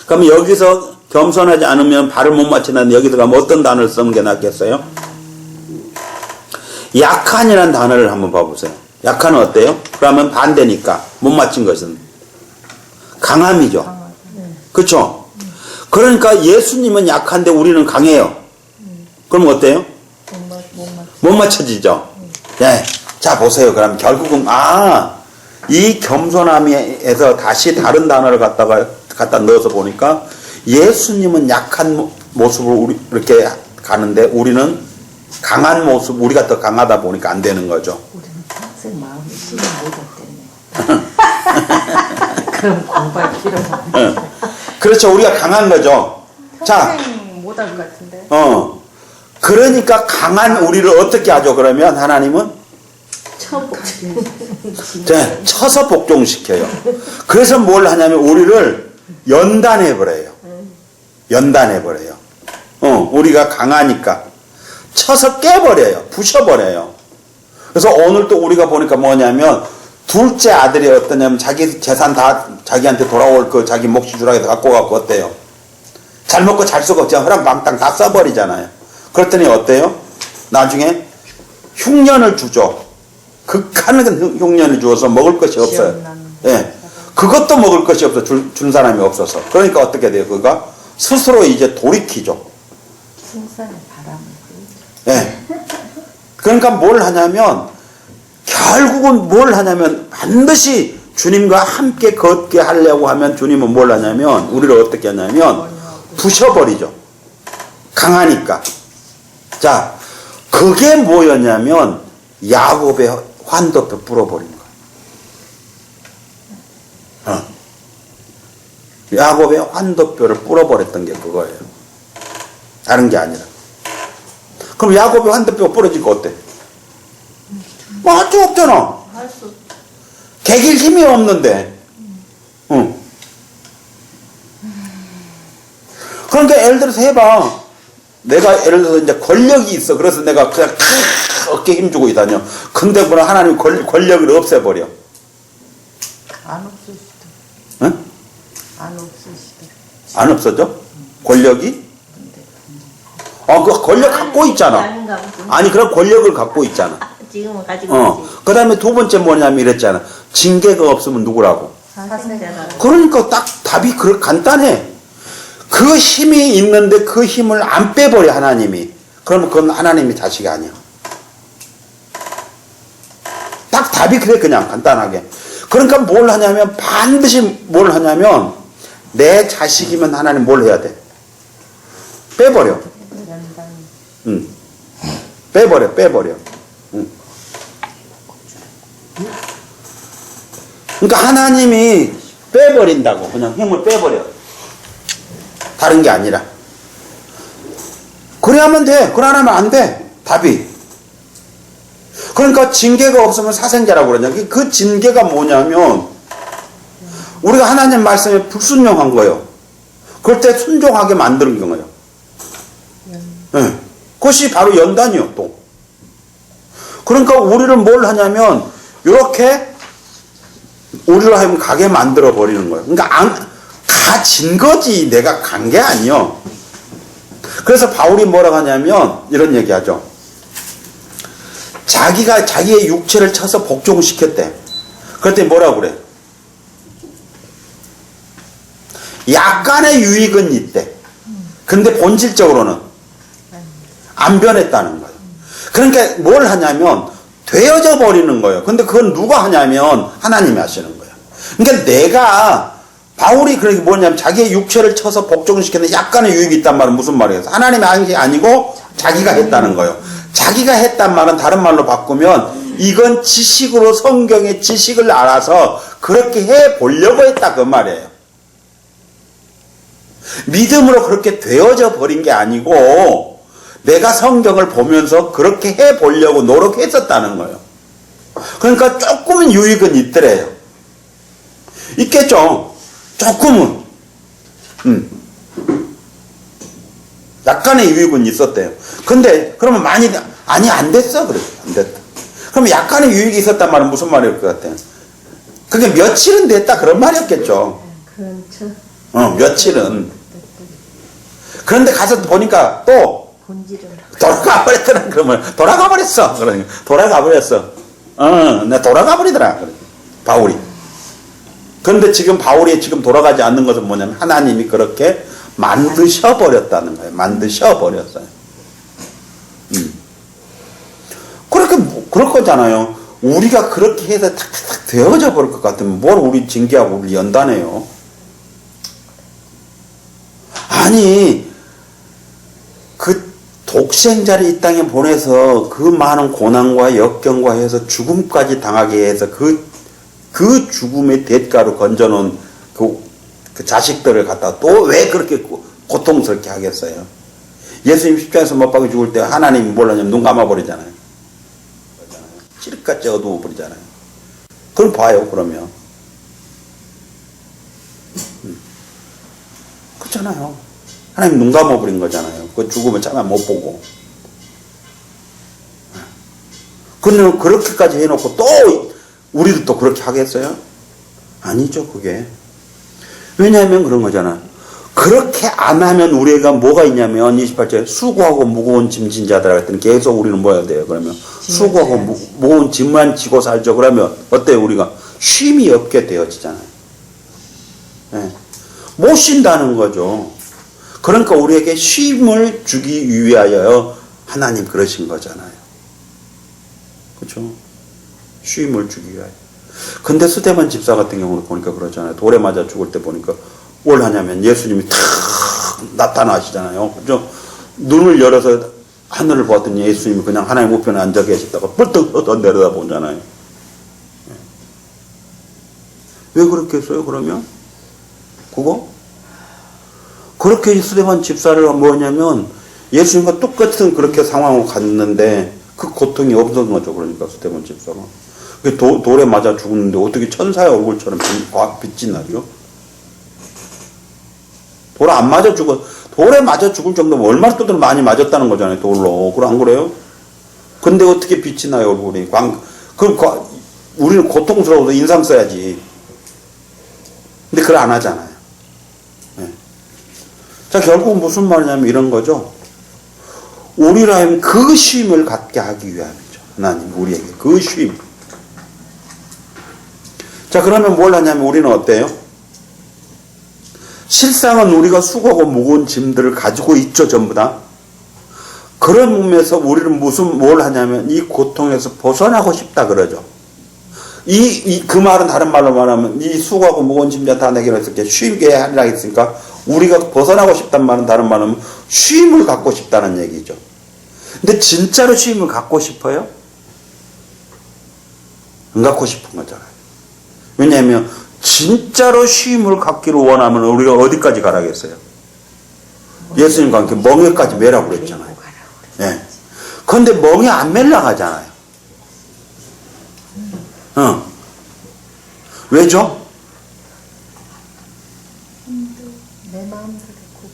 그럼 여기서 겸손하지 않으면 발을 못 맞추는데 여기서 가면 어떤 단어를 쓰는 게 낫겠어요? 약한이라는 단어를 한번 봐보세요. 약한은 어때요? 그러면 반대니까 못 맞춘 것은 강함이죠. 그렇죠? 그러니까 예수님은 약한데 우리는 강해요. 그럼 어때요? 못 맞춰지죠. 네. 자, 보세요. 그럼 결국은 이 겸손함에서 다시 다른 단어를 갖다 넣어서 보니까 예수님은 약한 모습으로 이렇게 가는데 우리는 강한 모습, 우리가 더 강하다 보니까 안 되는 거죠. 우리는 평생 마음이 심히 못했대네. 그럼 공부할 필요가 없네. 그렇죠. 우리가 강한 거죠. 자, 평생 못할 것 같은데. 그러니까 강한 우리를 어떻게 하죠? 그러면 하나님은 쳐서 복종시켜요. 그래서 뭘 하냐면 우리를 연단해버려요. 연단해버려요. 우리가 강하니까 쳐서 깨버려요. 부셔버려요. 그래서 오늘 또 우리가 보니까 뭐냐면 둘째 아들이 어떠냐면 자기 재산 다 자기한테 돌아올 자기 몫이 주라고 해서 갖고 어때요? 잘 먹고 잘 쓰고 그냥 허랑방땅 다 써버리잖아요. 그랬더니 어때요? 나중에 흉년을 주죠. 극한의 흉년을 주어서 먹을 것이 없어요. 예. 그것도 먹을 것이 없어. 준 사람이 없어서. 그러니까 어떻게 돼요? 그가 스스로 이제 돌이키죠. 생산의 바람을. 예. 그러니까 뭘 하냐면 결국은 뭘 하냐면 반드시 주님과 함께 걷게 하려고 하면 주님은 뭘 하냐면 우리를 어떻게 하냐면 부셔버리죠. 강하니까. 자, 그게 뭐였냐면 야곱의 환도뼈 불어버린 거예요. 야곱의 환도뼈를 불어버렸던 게 그거예요. 다른 게 아니라. 그럼 야곱의 환도뼈가 부러지고 어때? 뭐 할 수 없잖아. 개길 힘이 없는데. 그러니까 예를 들어서 해봐. 내가 예를 들어서 이제 권력이 있어. 그래서 내가 그냥 어깨 힘주고 다녀. 근데 뭐라 하나님 권력을 없애버려. 안 없으시더. 응? 안 없으시더. 안 없어져? 권력이? 그 권력 갖고 있잖아. 아니, 그럼 권력을 갖고 있잖아. 지금은 가지고 있지. 그 다음에 두 번째 뭐냐면 이랬잖아. 징계가 없으면 누구라고? 사생자가. 그러니까 딱 답이 간단해. 그 힘이 있는데 그 힘을 안 빼버려, 하나님이. 그러면 그건 하나님의 자식이 아니야. 딱 답이 그래, 그냥 간단하게. 그러니까 뭘 하냐면 반드시 뭘 하냐면 내 자식이면 하나님 뭘 해야 돼? 빼버려. 빼버려. 그러니까 하나님이 빼버린다고. 그냥 힘을 빼버려. 다른 게 아니라. 그래야만 돼. 그러면 안 돼. 답이. 그러니까 징계가 없으면 사생자라고 그러냐. 그 징계가 뭐냐면 우리가 하나님 말씀에 불순종한 거예요. 그럴 때 순종하게 만드는 거예요. 네. 그것이 바로 연단이요, 또. 그러니까 우리를 뭘 하냐면 이렇게 우리를 하여금 가게 만들어 버리는 거예요. 그러니까 가진 거지 내가 간 게 아니요. 그래서 바울이 뭐라고 하냐면 이런 얘기하죠. 자기가 자기의 육체를 쳐서 복종시켰대. 그랬더니 뭐라고 그래? 약간의 유익은 있대. 근데 본질적으로는 안 변했다는 거예요. 그러니까 뭘 하냐면 되어져 버리는 거예요. 근데 그건 누가 하냐면 하나님이 하시는 거예요. 그러니까 내가 바울이 그렇게 뭐냐면 자기의 육체를 쳐서 복종시켰는데 약간의 유익이 있단 말은 무슨 말이에요? 하나님이 한 게 아니고 자기가 했다는 거예요. 자기가 했단 말은 다른 말로 바꾸면 이건 지식으로 성경의 지식을 알아서 그렇게 해 보려고 했다 그 말이에요. 믿음으로 그렇게 되어져 버린 게 아니고 내가 성경을 보면서 그렇게 해 보려고 노력했었다는 거예요. 그러니까 조금은 유익은 있더래요. 있겠죠. 조금은. 약간의 유익은 있었대요. 근데 그러면 많이 아니 안 됐어 그래. 안 됐다. 그럼 약간의 유익이 있었단 말은 무슨 말일 것 같아요? 그게 며칠은 됐다 그런 말이었겠죠. 그렇죠. 며칠은. 그런데 가서 보니까 또 본질은 돌아가 버렸더라. 그러면 돌아가 버렸어. 그러니까 돌아가 버렸어. 나 돌아가 버리더라. 그래. 바울이. 그런데 지금 바울이 지금 돌아가지 않는 것은 뭐냐면 하나님이 그렇게 만드셔 버렸다는 거예요. 만드셔 버렸어요. 그렇게 그럴 거잖아요. 우리가 그렇게 해서 탁탁 되어져 버릴 것 같으면 뭘 우리 징계하고 우리 연단해요. 아니 그 독생자를 이 땅에 보내서 그 많은 고난과 역경과 해서 죽음까지 당하게 해서 그 죽음의 대가로 건져놓은 그 자식들을 갖다가 또 왜 그렇게 고통스럽게 하겠어요? 예수님 십자가에서 못 박혀 죽을 때 하나님이 뭘 하냐면 눈 감아버리잖아요. 칠흑같이 어두워버리잖아요. 그럼 봐요, 그러면. 그렇잖아요. 하나님 눈 감아버린 거잖아요. 그 죽음을 차마 못 보고. 그러면 그렇게까지 해놓고 또 우리도 또 그렇게 하겠어요? 아니죠, 그게. 왜냐하면 그런 거잖아. 그렇게 안 하면 우리가 뭐가 있냐면 28절에 수고하고 무거운 짐진 자들 같은 계속 우리는 뭐 해야 돼요? 그러면 수고하고 무거운 짐만 지고 살죠. 그러면 어때요? 우리가 쉼이 없게 되어지잖아요. 네. 못 쉰다는 거죠. 그러니까 우리에게 쉼을 주기 위하여 하나님 그러신 거잖아요. 그렇죠? 쉼을 주기 위하여. 근데 스데반 집사 같은 경우는 보니까 그러잖아요. 돌에 맞아 죽을 때 보니까 뭘 하냐면 예수님이 탁 나타나시잖아요. 그죠? 눈을 열어서 하늘을 보았더니 예수님이 그냥 하나님 우편에 앉아 계셨다가 뻘떡 내려다 보잖아요. 왜 그렇게 했어요, 그러면? 그거? 그렇게 스데반 집사를 뭐냐면 예수님과 똑같은 그렇게 상황으로 갔는데 그 고통이 없었던 거죠. 그러니까 스데반 집사가. 돌에 맞아 죽었는데 어떻게 천사의 얼굴처럼 빛이 나죠? 돌에 안 맞아 죽어. 돌에 맞아 죽을 정도면 얼마나 또 많이 맞았다는 거잖아요, 돌로. 그래, 안 그래요? 근데 어떻게 빛이 나요, 얼굴이? 우리는 고통스러워서 인상 써야지. 근데 그걸 안 하잖아요. 네. 자, 결국 무슨 말이냐면 이런 거죠. 우리라면 그 쉼을 갖게 하기 위함이죠. 하나님, 우리에게 그 쉼. 자, 그러면 뭘 하냐면 우리는 어때요? 실상은 우리가 수고하고 무거운 짐들을 가지고 있죠, 전부 다. 그런 의미에서 우리는 뭘 하냐면 이 고통에서 벗어나고 싶다 그러죠. 그 말은 다른 말로 말하면 이 수고하고 무거운 짐자 다 내게 이렇게 쉬게 하리라 했으니까 우리가 벗어나고 싶단 말은 다른 말은 쉼을 갖고 싶다는 얘기죠. 근데 진짜로 쉼을 갖고 싶어요? 안 갖고 싶은 거잖아요. 왜냐하면 진짜로 쉼을 갖기를 원하면 우리가 어디까지 가라겠어요? 예수님과 함께 멍에까지 매라고 그랬잖아요. 예. 그런데 멍에 안 멜라 하잖아요. 왜죠? 내 마음대로 굽.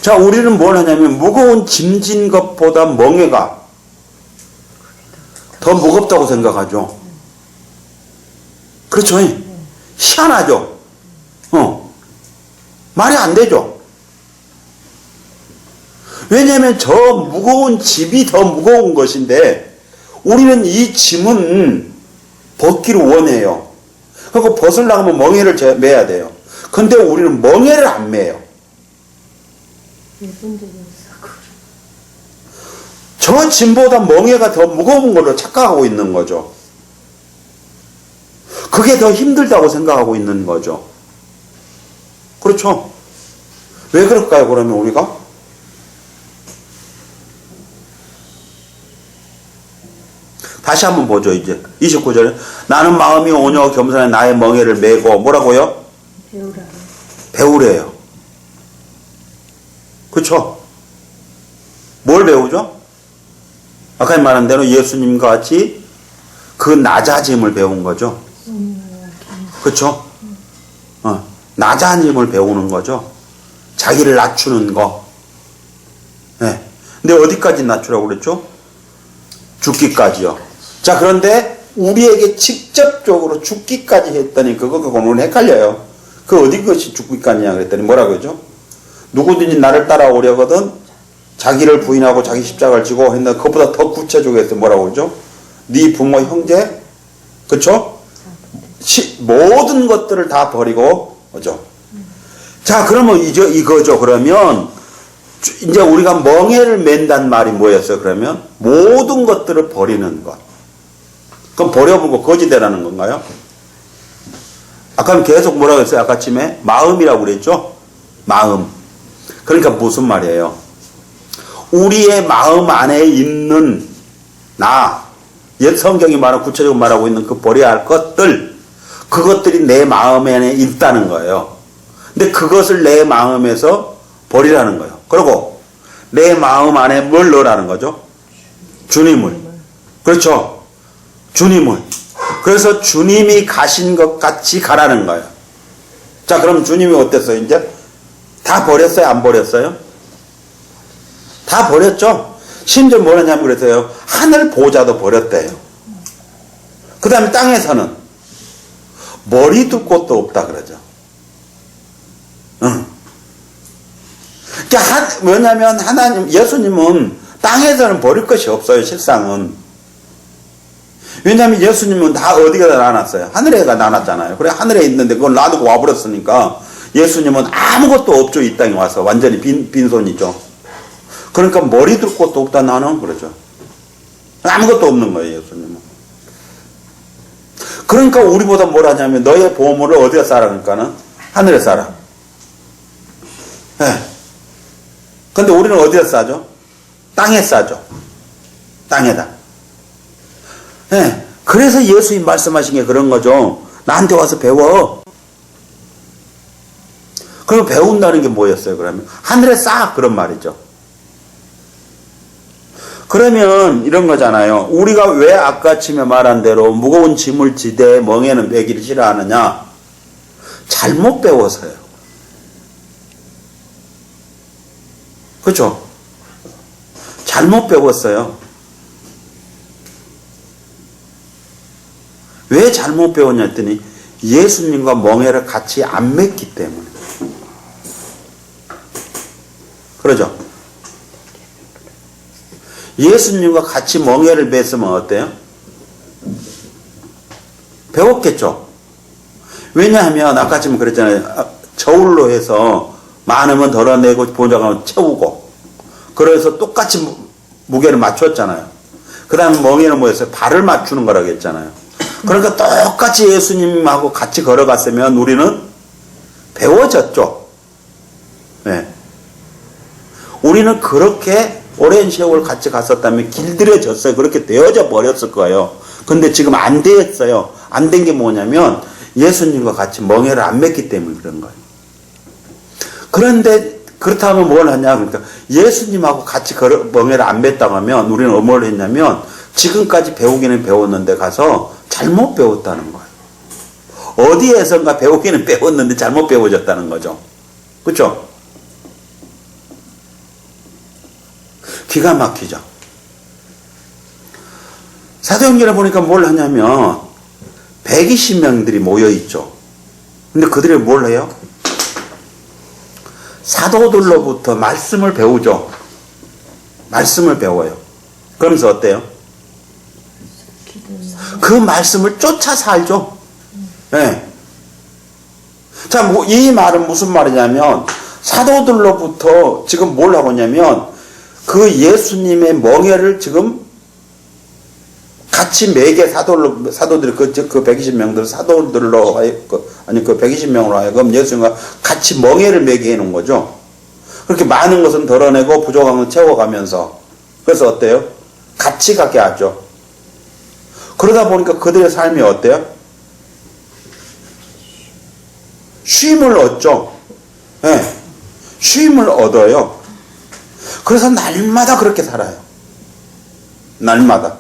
자, 우리는 뭘 하냐면 무거운 짐진 것보다 멍에가 더 무겁다고 생각하죠. 그렇죠? 희한하죠? 말이 안 되죠? 왜냐하면 저 무거운 짐이 더 무거운 것인데 우리는 이 짐은 벗기를 원해요. 그리고 벗으려고 하면 멍에를 매야 돼요. 근데 우리는 멍에를 안 매요. 예분들이 있어. 저 짐보다 멍에가 더 무거운 걸로 착각하고 있는 거죠. 그게 더 힘들다고 생각하고 있는 거죠. 그렇죠? 왜 그럴까요, 그러면 우리가? 다시 한번 보죠, 이제. 29절에. 나는 마음이 오녀 겸손해 나의 멍에를 메고, 뭐라고요? 배우라. 배우래요. 그쵸? 뭘 배우죠? 아까 말한 대로 예수님과 같이 그 낮아짐을 배운 거죠. 그쵸? 낮아짐을 배우는 거죠. 자기를 낮추는 거. 네. 근데 어디까지 낮추라고 그랬죠? 죽기까지요. 자, 그런데 우리에게 직접적으로 죽기까지 했더니 그거가 오늘 헷갈려요. 그 어디 것이 죽기까지냐 그랬더니 뭐라고 그러죠? 누구든지 나를 따라오려거든 자기를 부인하고 자기 십자가를 지고 했는데 그것보다 더 구체적으로 했더니 뭐라고 그러죠? 네 부모 형제 그쵸? 모든 것들을 다 버리고 오죠. 자, 그러면 이거죠. 그러면 이제 우리가 멍에를 맨단 말이 뭐였어요? 그러면 모든 것들을 버리는 것. 그럼 버려보고 거지되라는 건가요? 아까 계속 뭐라고 했어요? 아까쯤에 마음이라고 그랬죠? 마음. 그러니까 무슨 말이에요? 우리의 마음 안에 있는 옛 성경이 구체적으로 말하고 있는 그 버려야 할 것들, 그것들이 내 마음 안에 있다는 거예요. 근데 그것을 내 마음에서 버리라는 거예요. 그리고 내 마음 안에 뭘 넣으라는 거죠? 주님을. 그렇죠? 주님을. 그래서 주님이 가신 것 같이 가라는 거예요. 자, 그럼 주님이 어땠어요, 이제? 다 버렸어요, 안 버렸어요? 다 버렸죠? 심지어 뭐냐면 그랬어요. 하늘 보좌도 버렸대요. 그 다음에 땅에서는 머리 둘 곳도 없다 그러죠. 그러니까 뭐냐면 하나님, 예수님은 땅에서는 버릴 것이 없어요, 실상은. 왜냐하면 예수님은 다 어디가 나눴어요? 하늘에가 나눴잖아요. 그래, 하늘에 있는데 그걸 놔두고 와버렸으니까 예수님은 아무것도 없죠, 이 땅에 와서. 완전히 빈손이죠. 그러니까 머리 둘 곳도 없다, 나는. 그러죠. 아무것도 없는 거예요, 예수님은. 그러니까 우리보다 뭘 하냐면 너의 보물을 어디에 싸라 그러니까는 하늘에 싸라. 네. 근데 우리는 어디에 싸죠? 땅에 싸죠. 땅에다. 네. 그래서 예수님 말씀하신 게 그런 거죠. 나한테 와서 배워. 그럼 배운다는 게 뭐였어요, 그러면? 하늘에 싸! 그런 말이죠. 그러면 이런 거잖아요. 우리가 왜 아까쯤에 말한 대로 무거운 짐을 지되 멍에는 매기를 싫어하느냐? 잘못 배워서요. 그렇죠? 잘못 배웠어요. 왜 잘못 배웠냐 했더니 예수님과 멍에를 같이 안 맺기 때문에. 그러죠? 예수님과 같이 멍에를 맸으면 어때요? 배웠겠죠? 왜냐하면 아까쯤 그랬잖아요. 저울로 해서 많으면 덜어내고 보자가면 채우고 그래서 똑같이 무게를 맞췄잖아요. 그 다음에 멍에는 뭐였어요? 발을 맞추는 거라고 했잖아요. 그러니까 똑같이 예수님하고 같이 걸어갔으면 우리는 배워졌죠. 네. 우리는 그렇게 오랜 세월 같이 갔었다면 길들여졌어요. 그렇게 되어져 버렸을 거예요. 근데 지금 안 되었어요. 안 된 게 뭐냐면 예수님과 같이 멍에를 안 맸기 때문에 그런 거예요. 그런데 그렇다면 뭘 하냐? 그러니까 예수님하고 같이 멍에를 안 맸다고 하면 우리는 뭘 했냐면 지금까지 배우기는 배웠는데 가서 잘못 배웠다는 거예요. 어디에선가 배우기는 배웠는데 잘못 배워졌다는 거죠. 그렇죠? 기가 막히죠. 사도행전에 보니까 뭘 하냐면 120명들이 모여 있죠. 근데 그들이 뭘 해요? 사도들로부터 말씀을 배우죠. 말씀을 배워요. 그러면서 어때요? 그 말씀을 쫓아 살죠. 네. 자, 이 말은 무슨 말이냐면 사도들로부터 지금 뭘 하고 있냐면 그 예수님의 멍에를 지금 같이 매개 사도들이 그 120명들 사도들로 아니 그 120명으로 하여금 예수님과 같이 멍에를 매게 해놓은 거죠. 그렇게 많은 것은 덜어내고 부족한 건 채워가면서 그래서 어때요? 같이 가게 하죠. 그러다 보니까 그들의 삶이 어때요? 쉼을 얻죠. 네. 쉼을 얻어요. 그래서 날마다 그렇게 살아요. 날마다.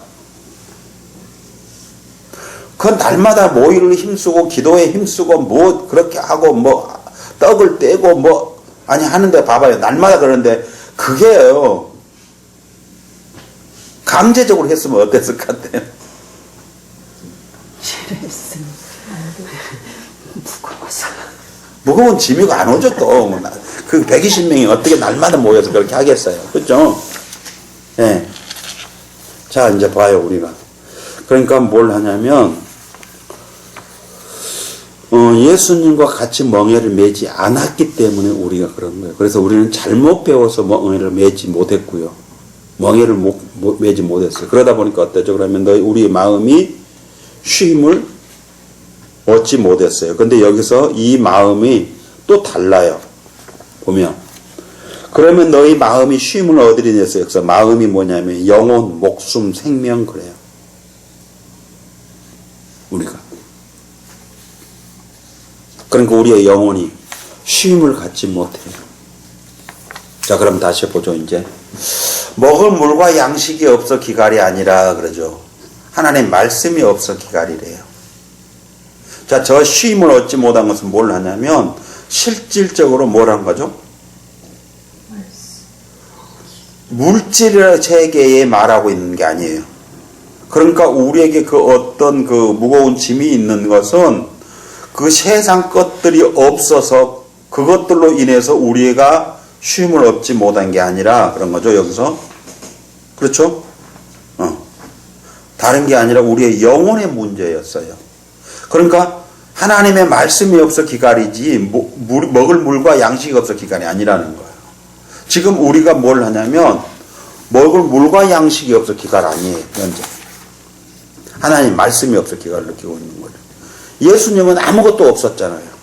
그 날마다 모이를 힘쓰고 기도에 힘쓰고 뭐 그렇게 하고 뭐 떡을 떼고 뭐 아니 하는데 봐봐요. 날마다 그러는데 그게요. 강제적으로 했으면 어땠을 것 같아요? 싫어했으면 무거워서. 무거운 짐이가 안 오죠 또. 그 120명이 어떻게 날마다 모여서 그렇게 하겠어요. 그렇죠? 예. 네. 자 이제 봐요 우리가. 그러니까 뭘 하냐면 예수님과 같이 멍에를 매지 않았기 때문에 우리가 그런 거예요. 그래서 우리는 잘못 배워서 멍에를 매지 못했고요. 멍에를 매지 못했어요. 그러다 보니까 어때죠? 그러면 우리의 마음이 쉼을 얻지 못했어요. 근데 여기서 이 마음이 또 달라요. 보면. 그러면 너희 마음이 쉼을 얻으리니 했어요. 여기서 마음이 뭐냐면 영혼, 목숨, 생명 그래요. 우리가. 그러니까 우리의 영혼이 쉼을 갖지 못해요. 자, 그럼 다시 보죠, 이제. 먹을 물과 양식이 없어 기갈이 아니라 그러죠. 하나님 말씀이 없어 기갈이래요. 자, 저 쉼을 얻지 못한 것은 뭘 하냐면 실질적으로 뭘 한 거죠? 물질 세계에 말하고 있는 게 아니에요. 그러니까 우리에게 그 어떤 그 무거운 짐이 있는 것은 그 세상 것들이 없어서 그것들로 인해서 우리가 쉼을 얻지 못한 게 아니라 그런 거죠, 여기서. 그렇죠? 다른 게 아니라 우리의 영혼의 문제였어요. 그러니까 하나님의 말씀이 없어 기갈이지 먹을 물과 양식이 없어 기갈이 아니라는 거예요. 지금 우리가 뭘 하냐면 먹을 물과 양식이 없어 기갈 아니에요. 현재. 하나님 말씀이 없어 기갈을 느끼고 있는 거예요. 예수님은 아무것도 없었잖아요.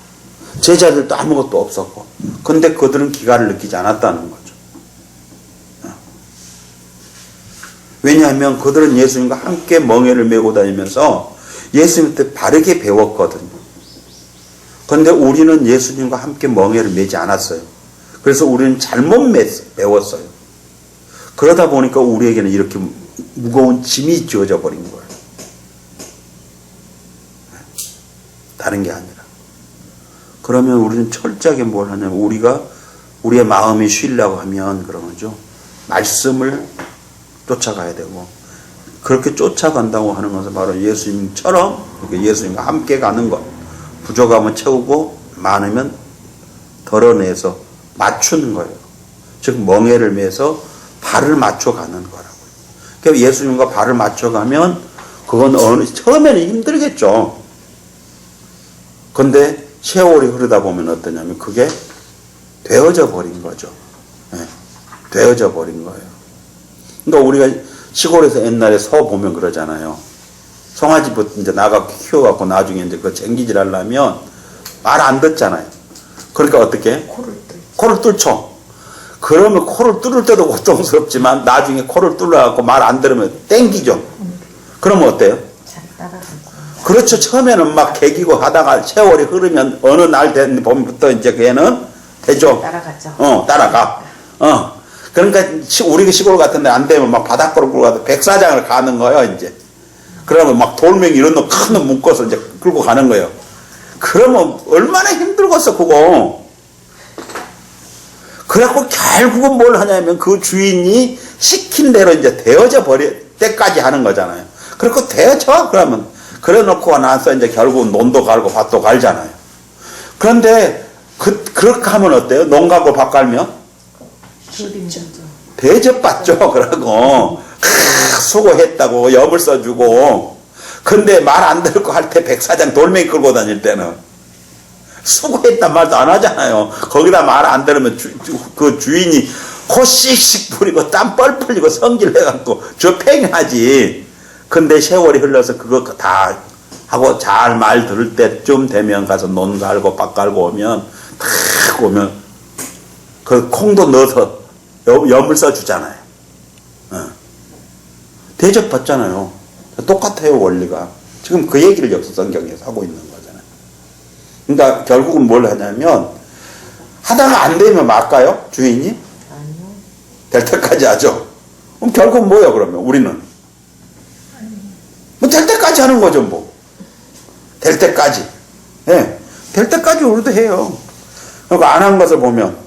제자들도 아무것도 없었고. 근데 그들은 기갈을 느끼지 않았다는 거죠. 왜냐하면 그들은 예수님과 함께 멍에를 메고 다니면서 예수님한테 바르게 배웠거든요. 그런데 우리는 예수님과 함께 멍에를 메지 않았어요. 그래서 우리는 잘못 배웠어요. 그러다 보니까 우리에게는 이렇게 무거운 짐이 지어져 버린 거예요. 다른 게 아니라. 그러면 우리는 철저하게 뭘 하냐면 우리의 마음이 쉬려고 하면 그런 거죠. 말씀을 쫓아가야 되고 그렇게 쫓아간다고 하는 것은 바로 예수님처럼 예수님과 함께 가는 것. 부족하면 채우고 많으면 덜어내서 맞추는 거예요. 즉 멍에를 매서 발을 맞춰가는 거라고요. 그러니까 예수님과 발을 맞춰가면 그건 처음에는 힘들겠죠. 근데 세월이 흐르다 보면 어떠냐면 그게 되어져 버린 거죠. 네. 되어져 버린 거예요. 그러니까 우리가 시골에서 옛날에 소 보면 그러잖아요. 송아지부터 이제 나가 키워갖고 나중에 이제 그 쟁기질 하려면 말 안 듣잖아요. 그러니까 어떻게? 코를 뚫죠. 그러면 코를 뚫을 때도 고통스럽지만 나중에 코를 뚫어갖고 말 안 들으면 땡기죠. 그러면 어때요? 따라가죠. 그렇죠. 처음에는 막 개기고 하다가 세월이 흐르면 어느 날 된 봄부터 이제 걔는 되죠. 따라가죠. 따라가. 그러니까 우리 시골 같은데 안 되면 막 바닷가로 끌고 가서 백사장을 가는 거예요, 이제. 그러면 막 돌멩이 이런 거 큰 놈 묶어서 이제 끌고 가는 거예요. 그러면 얼마나 힘들겠어, 그거. 그래갖고 결국은 뭘 하냐면 그 주인이 시킨 대로 이제 되어져 버릴 때까지 하는 거잖아요. 그리고 되어져, 그러면. 그래 놓고 나서 이제 결국은 논도 갈고 밭도 갈잖아요. 그런데 그렇게 하면 어때요? 논 갈고 밭 갈면? 대접받죠. 그러고 수고했다고 엽을 써주고. 근데 말 안 듣고 할 때 백사장 돌멩이 끌고 다닐 때는 수고했단 말도 안 하잖아요. 거기다 말 안 들으면 그 주인이 코 씩씩 뿌리고 땀 뻘 풀리고 성질 내갖고 저 팽하지. 근데 세월이 흘러서 그거 다 하고 잘 말 들을 때쯤 되면 가서 논 갈고 밭 갈고 오면 탁 오면 그 콩도 넣어서 염을 써주잖아요. 대접받잖아요. 똑같아요, 원리가. 지금 그 얘기를 역사 성경에서 하고 있는 거잖아요. 그러니까 결국은 뭘 하냐면 하다가 안 되면 말까요? 주인이? 아니요. 될 때까지 하죠. 그럼 결국 뭐예요, 그러면 우리는? 뭐 될 때까지 하는 거죠, 뭐. 될 때까지. 예. 될 때까지 우리도 해요. 그러니까 안 한 것을 보면.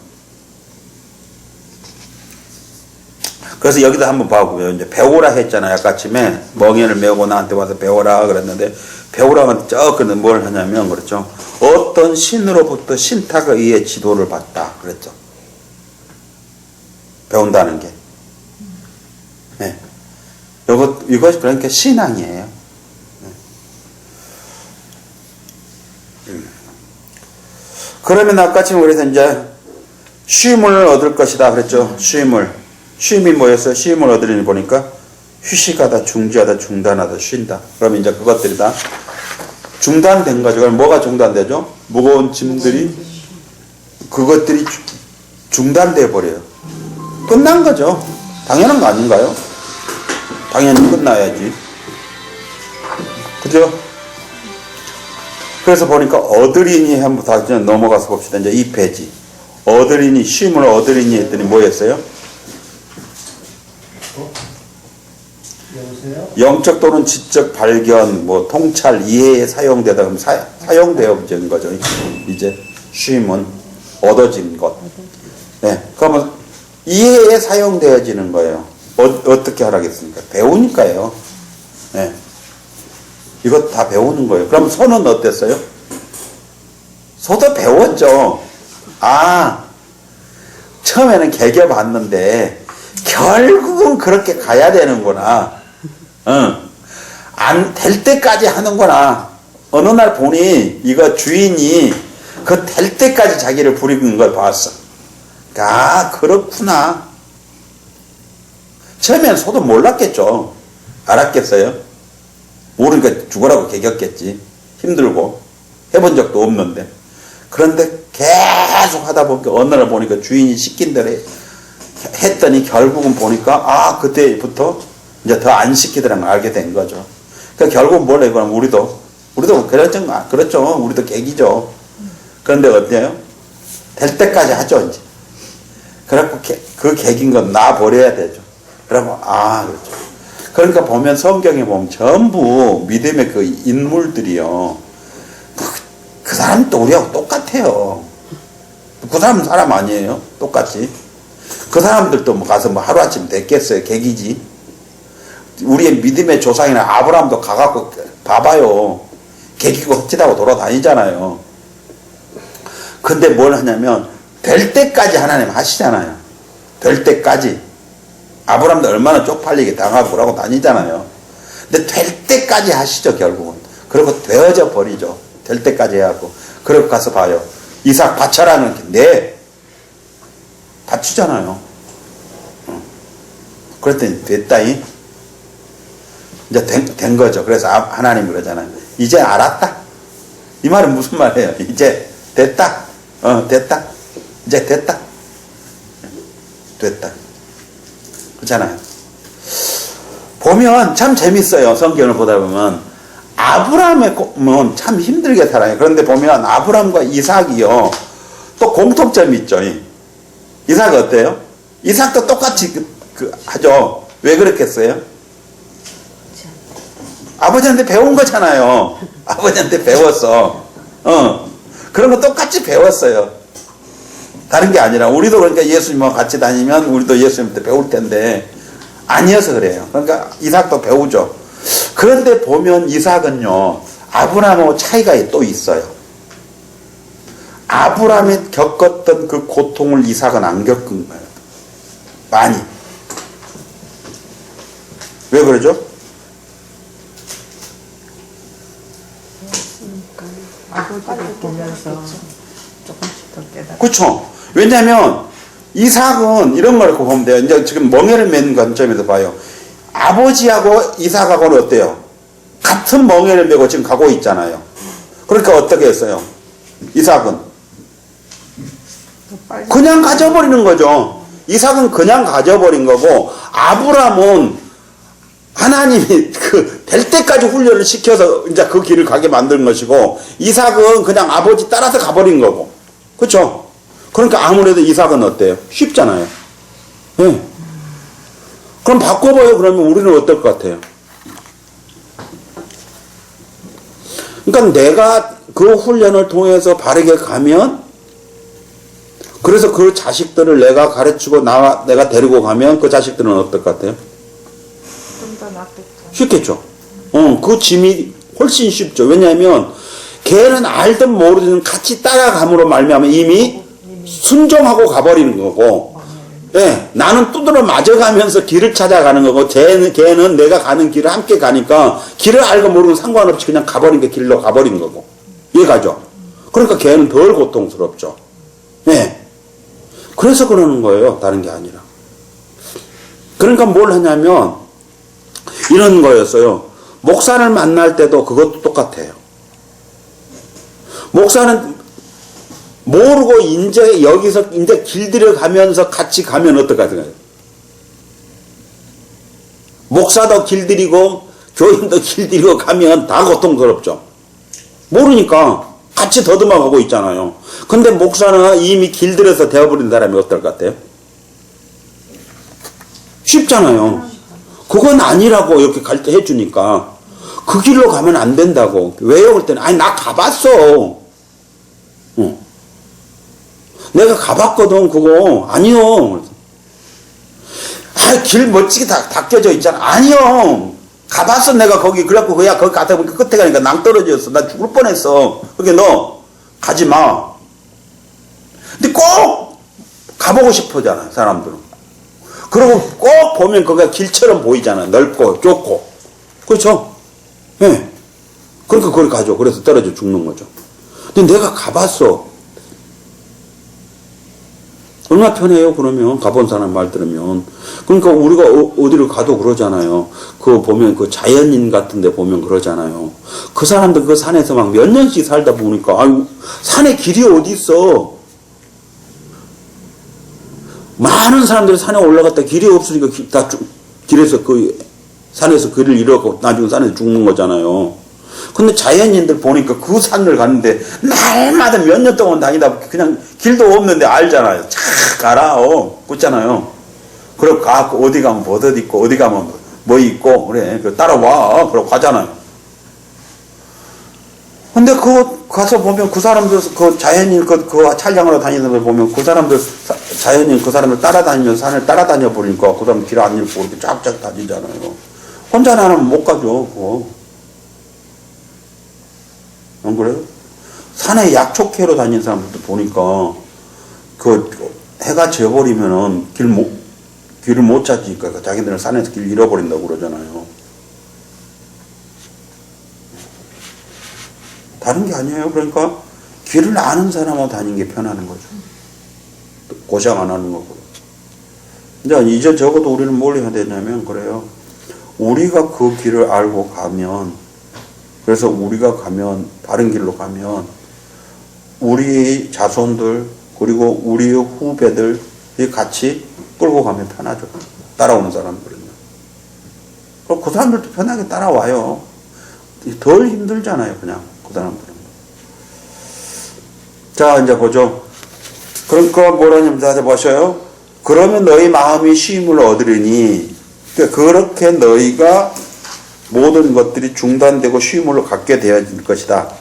그래서 여기도 한번 봐보고요. 이제 배우라 했잖아요. 아까 아침에 멍에를 메고 나한테 와서 배워라 그랬는데, 배우라면 저거는 뭘 하냐면, 그렇죠. 어떤 신으로부터 신탁에 의해 지도를 받다. 그랬죠. 배운다는 게. 네. 이것이 그러니까 신앙이에요. 그러면 아까 지금 그래서 이제 쉼을 얻을 것이다 그랬죠. 쉼이 뭐였어요? 쉼을 얻으려니 보니까 휴식하다, 중지하다, 중단하다, 쉰다. 그러면 이제 그것들이 다 중단된 거죠. 그럼 뭐가 중단되죠? 무거운 짐들이 그것들이 중단돼 버려요. 끝난 거죠. 당연한 거 아닌가요? 당연히 끝나야지. 그죠? 그래서 보니까 얻으리니 한번 다시 넘어가서 봅시다. 이제 2페이지. 얻으리니, 쉼을 얻으리니 했더니 뭐였어요? 여보세요? 영적 또는 지적 발견, 뭐 통찰, 이해에 사용되다 그러면 사용되어진 거죠. 이제 쉼은 얻어진 것. 네, 그러면 이해에 사용되어지는 거예요. 어떻게 하라겠습니까? 배우니까요. 네. 이거 다 배우는 거예요. 그럼 소는 어땠어요? 소도 배웠죠. 처음에는 개겨 봤는데 결국은 그렇게 가야 되는구나. 안 될 때까지 하는구나. 어느 날 보니 이거 주인이 그 될 때까지 자기를 부리는 걸 봤어. 그렇구나. 처음에는 소도 몰랐겠죠. 알았겠어요? 모르니까 죽으라고 개겼겠지. 힘들고 해본 적도 없는데. 그런데 계속 하다 보니까 어느 날 보니까 주인이 시킨 대로 했더니 결국은 보니까 그때부터 이제 더 안 시키더라는 걸 알게 된 거죠. 그러니까 결국은 뭘 해? 그럼 우리도 그렇죠. 우리도 개기죠. 그런데 어때요? 될 때까지 하죠, 이제. 그래갖고 그 개긴 건 놔 버려야 되죠. 그러면 그렇죠. 그러니까 보면 성경에 보면 전부 믿음의 그 인물들이요. 그 사람이 또 우리하고 똑같아요. 그 사람은 사람 아니에요. 똑같이. 그 사람들도 가서 하루아침 됐겠어요. 개기지. 우리의 믿음의 조상이나 아브라함도 가갖고 봐봐요. 개기고 헛짓하고 돌아다니잖아요. 근데 뭘 하냐면 될 때까지 하나님 하시잖아요. 될 때까지. 아브라함도 얼마나 쪽팔리게 당하고 그러고 다니잖아요. 근데 될 때까지 하시죠, 결국은. 그리고 되어져 버리죠. 될 때까지 해야하고. 그리고 가서 봐요. 이삭 바쳐라는 게, 네. 바치잖아요. 그랬더니 됐다이. 이제 된 거죠. 그래서 하나님 그러잖아요. 이제 알았다. 이 말은 무슨 말이에요? 이제 됐다. 됐다. 이제 됐다. 됐다. 그렇잖아요. 보면 참 재밌어요. 성경을 보다 보면 아브라함은 참 힘들게 살아요. 그런데 보면 아브라함과 이삭이요. 또 공통점이 있죠. 이삭 어때요? 이삭도 똑같이 하죠. 왜 그렇겠어요? 아버지한테 배운 거잖아요. 아버지한테 배웠어. 그런 거 똑같이 배웠어요. 다른 게 아니라 우리도 그러니까 예수님과 같이 다니면 우리도 예수님한테 배울 텐데 아니어서 그래요. 그러니까 이삭도 배우죠. 그런데 보면 이삭은요. 아브라함하고 차이가 또 있어요. 아브라함이 겪었던 그 고통을 이삭은 안 겪은 거예요. 많이. 왜 그러죠? 아버지를 보면서 조금씩 더 깨달아. 그렇죠. 왜냐하면 이삭은 이런 걸 보면 돼요. 이제 지금 멍에를 맨 관점에서 봐요. 아버지하고 이삭하고는 어때요? 같은 멍에를 메고 지금 가고 있잖아요. 그러니까 어떻게 했어요? 이삭은 그냥 가져버리는 거죠. 이삭은 그냥 가져버린 거고 아브라함은 하나님이 될 때까지 훈련을 시켜서 이제 그 길을 가게 만든 것이고 이삭은 그냥 아버지 따라서 가버린 거고. 그렇죠? 그러니까 아무래도 이삭은 어때요? 쉽잖아요. 네. 그럼 바꿔봐요. 그러면 우리는 어떨 것 같아요? 그러니까 내가 그 훈련을 통해서 바르게 가면 그래서 그 자식들을 내가 가르치고 내가 데리고 가면 그 자식들은 어떨 것 같아요? 좀 더 낫겠죠. 쉽겠죠. 그 짐이 훨씬 쉽죠. 왜냐하면 걔는 알든 모르든 같이 따라감으로 말미암아 이미 순종하고 가버리는 거고, 예, 나는 두드러 맞아가면서 길을 찾아가는 거고, 걔는 내가 가는 길을 함께 가니까 길을 알고 모르고 상관없이 그냥 가버린 게 길로 가버린 거고, 이해가죠? 그러니까 걔는 덜 고통스럽죠. 예. 그래서 그러는 거예요. 다른 게 아니라. 그러니까 뭘 하냐면 이런 거였어요. 목사를 만날 때도 그것도 똑같아요. 목사는 모르고 이제 여기서 이제 길들여 가면서 같이 가면 어떡하든가요? 목사도 길들이고 교인도 길들이고 가면 다 고통스럽죠. 모르니까 같이 더듬어 가고 있잖아요. 근데 목사는 이미 길들여서 되어버린 사람이 어떨 것 같아요? 쉽잖아요. 그건 아니라고 이렇게 갈 때 해주니까 그 길로 가면 안 된다고. 왜요? 그럴 때는 아니 나 가봤어. 내가 가봤거든 그거. 아니요. 길 멋지게 다 닦여져 있잖아. 아니요. 가봤어 내가 거기. 그래갖고 거기 가다 보니까 끝에 가니까 낭떠러지였어. 나 죽을 뻔했어. 그게 너 가지 마. 근데 꼭 가보고 싶어잖아 사람들은. 그리고 꼭 보면 거기가 길처럼 보이잖아. 넓고 좁고. 그렇죠? 예. 네. 그러니까 그걸 가죠. 그래서 떨어져 죽는 거죠. 근데 내가 가봤어. 얼마나 편해요, 그러면. 가본 사람 말 들으면. 그러니까 우리가 어디를 가도 그러잖아요. 그거 보면, 그 자연인 같은 데 보면 그러잖아요. 그 사람들 그 산에서 막 몇 년씩 살다 보니까, 아유, 산에 길이 어디 있어? 많은 사람들이 산에 올라갔다 길이 없으니까 길에서 산에서 길을 잃어가고 나중에 산에서 죽는 거잖아요. 근데 자연인들 보니까 그 산을 갔는데 날마다 몇 년 동안 다니다 그냥 길도 없는데 알잖아요. 착 알아. 그렇잖아요. 그리고 어디 가면 버섯 있고 어디 가면 뭐 있고 그래. 따라와. 그러고 가잖아요. 근데 가서 보면 그 사람들 그 자연인 그 촬영하러 다니는 걸 보면 그 사람들 자연인 그 사람들 따라다니면서 산을 따라다녀 버리니까 그 사람 길 안 잃고 이렇게 쫙쫙 다니잖아요. 혼자 나는 못 가죠. 그거. 안 그래요? 산에 약초캐로 다니는 사람들도 보니까 해가 져버리면은 길을 못 찾으니까 자기들은 산에서 길 잃어버린다고 그러잖아요. 다른 게 아니에요. 그러니까 길을 아는 사람하고 다니는 게 편하는 거죠. 고생 안 하는 거고. 이제 적어도 우리는 뭘 해야 되냐면 그래요. 우리가 그 길을 알고 가면, 그래서 우리가 가면, 바른 길로 가면 우리의 자손들 그리고 우리의 후배들이 같이 끌고 가면 편하죠. 따라오는 사람들은요. 그럼 그 사람들도 편하게 따라와요. 덜 힘들잖아요, 그냥. 그 사람들은. 자, 이제 보죠. 그러니까 뭐라냐면, 다들 보셔요. 그러면 너희 마음이 쉼을 얻으리니, 그러니까 그렇게 너희가 모든 것들이 중단되고 쉼을 갖게 되어질 것이다.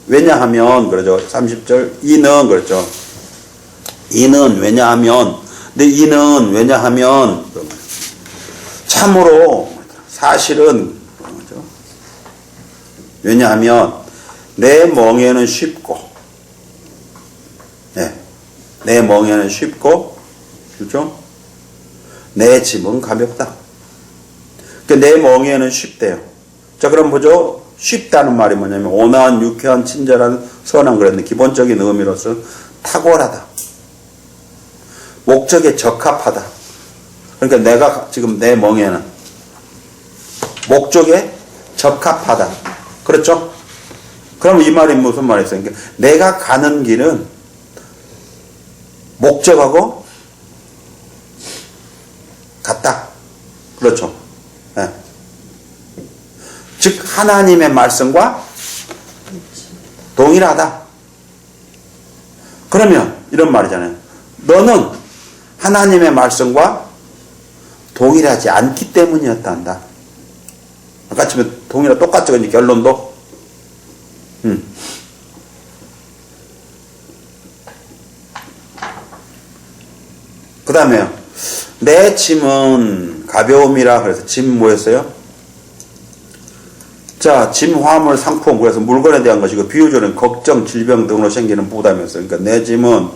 왜냐하면, 그러죠. 30절, 이는, 그렇죠. 이는, 왜냐하면, 근데 이는, 왜냐하면, 참으로, 사실은, 그렇죠. 왜냐하면, 내 멍에는 쉽고, 네. 내 멍에는 쉽고, 그렇죠? 내 짐은 가볍다. 그러니까 내 멍에는 쉽대요. 자, 그럼 보죠. 쉽다는 말이 뭐냐면, 온화한, 유쾌한, 친절한, 선한 그랬는데, 기본적인 의미로서 탁월하다. 목적에 적합하다. 그러니까 내가 지금 내 멍에는 목적에 적합하다. 그렇죠? 그럼 이 말이 무슨 말이겠어요? 그러니까 내가 가는 길은 목적하고 같다. 그렇죠? 네. 즉 하나님의 말씀과 동일하다. 그러면 이런 말이잖아요. 너는 하나님의 말씀과 동일하지 않기 때문이었다 한다. 아까 처음에 똑같죠? 결론도. 그 다음에요. 내 짐은 가벼움이라 그래서 짐 뭐였어요? 자, 짐, 화물, 상품, 그래서 물건에 대한 것이고 비유적인 걱정, 질병 등으로 생기는 부담이었어요. 그러니까 내 짐은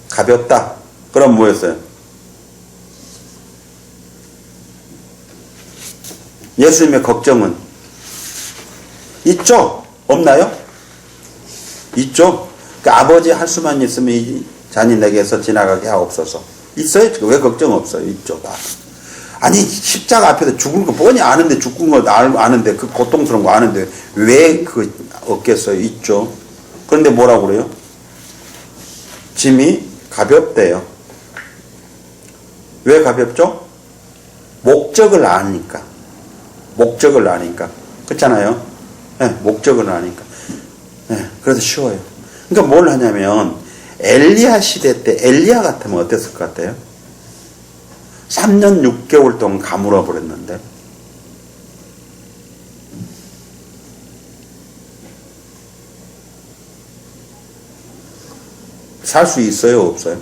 가볍다. 그럼 뭐였어요? 예수님의 걱정은 있죠? 없나요? 있죠? 그러니까 아버지 할 수만 있으면 이 잔이 내게서 지나가게 하옵소서. 있어요? 왜 걱정 없어요? 있죠. 다. 아니 십자가 앞에서 죽은 거 뻔히 아는데 죽은 거 아는데 그 고통스러운 거 아는데 왜 그 없겠어요? 있죠. 그런데 뭐라고 그래요? 짐이 가볍대요. 왜 가볍죠? 목적을 아니까. 목적을 아니까. 그렇잖아요? 네, 목적을 아니까. 네, 그래서 쉬워요. 그러니까 뭘 하냐면 엘리야 시대 때 엘리야 같으면 어땠을 것 같아요? 3년 6개월 동안 가물어 버렸는데 살 수 있어요? 없어요?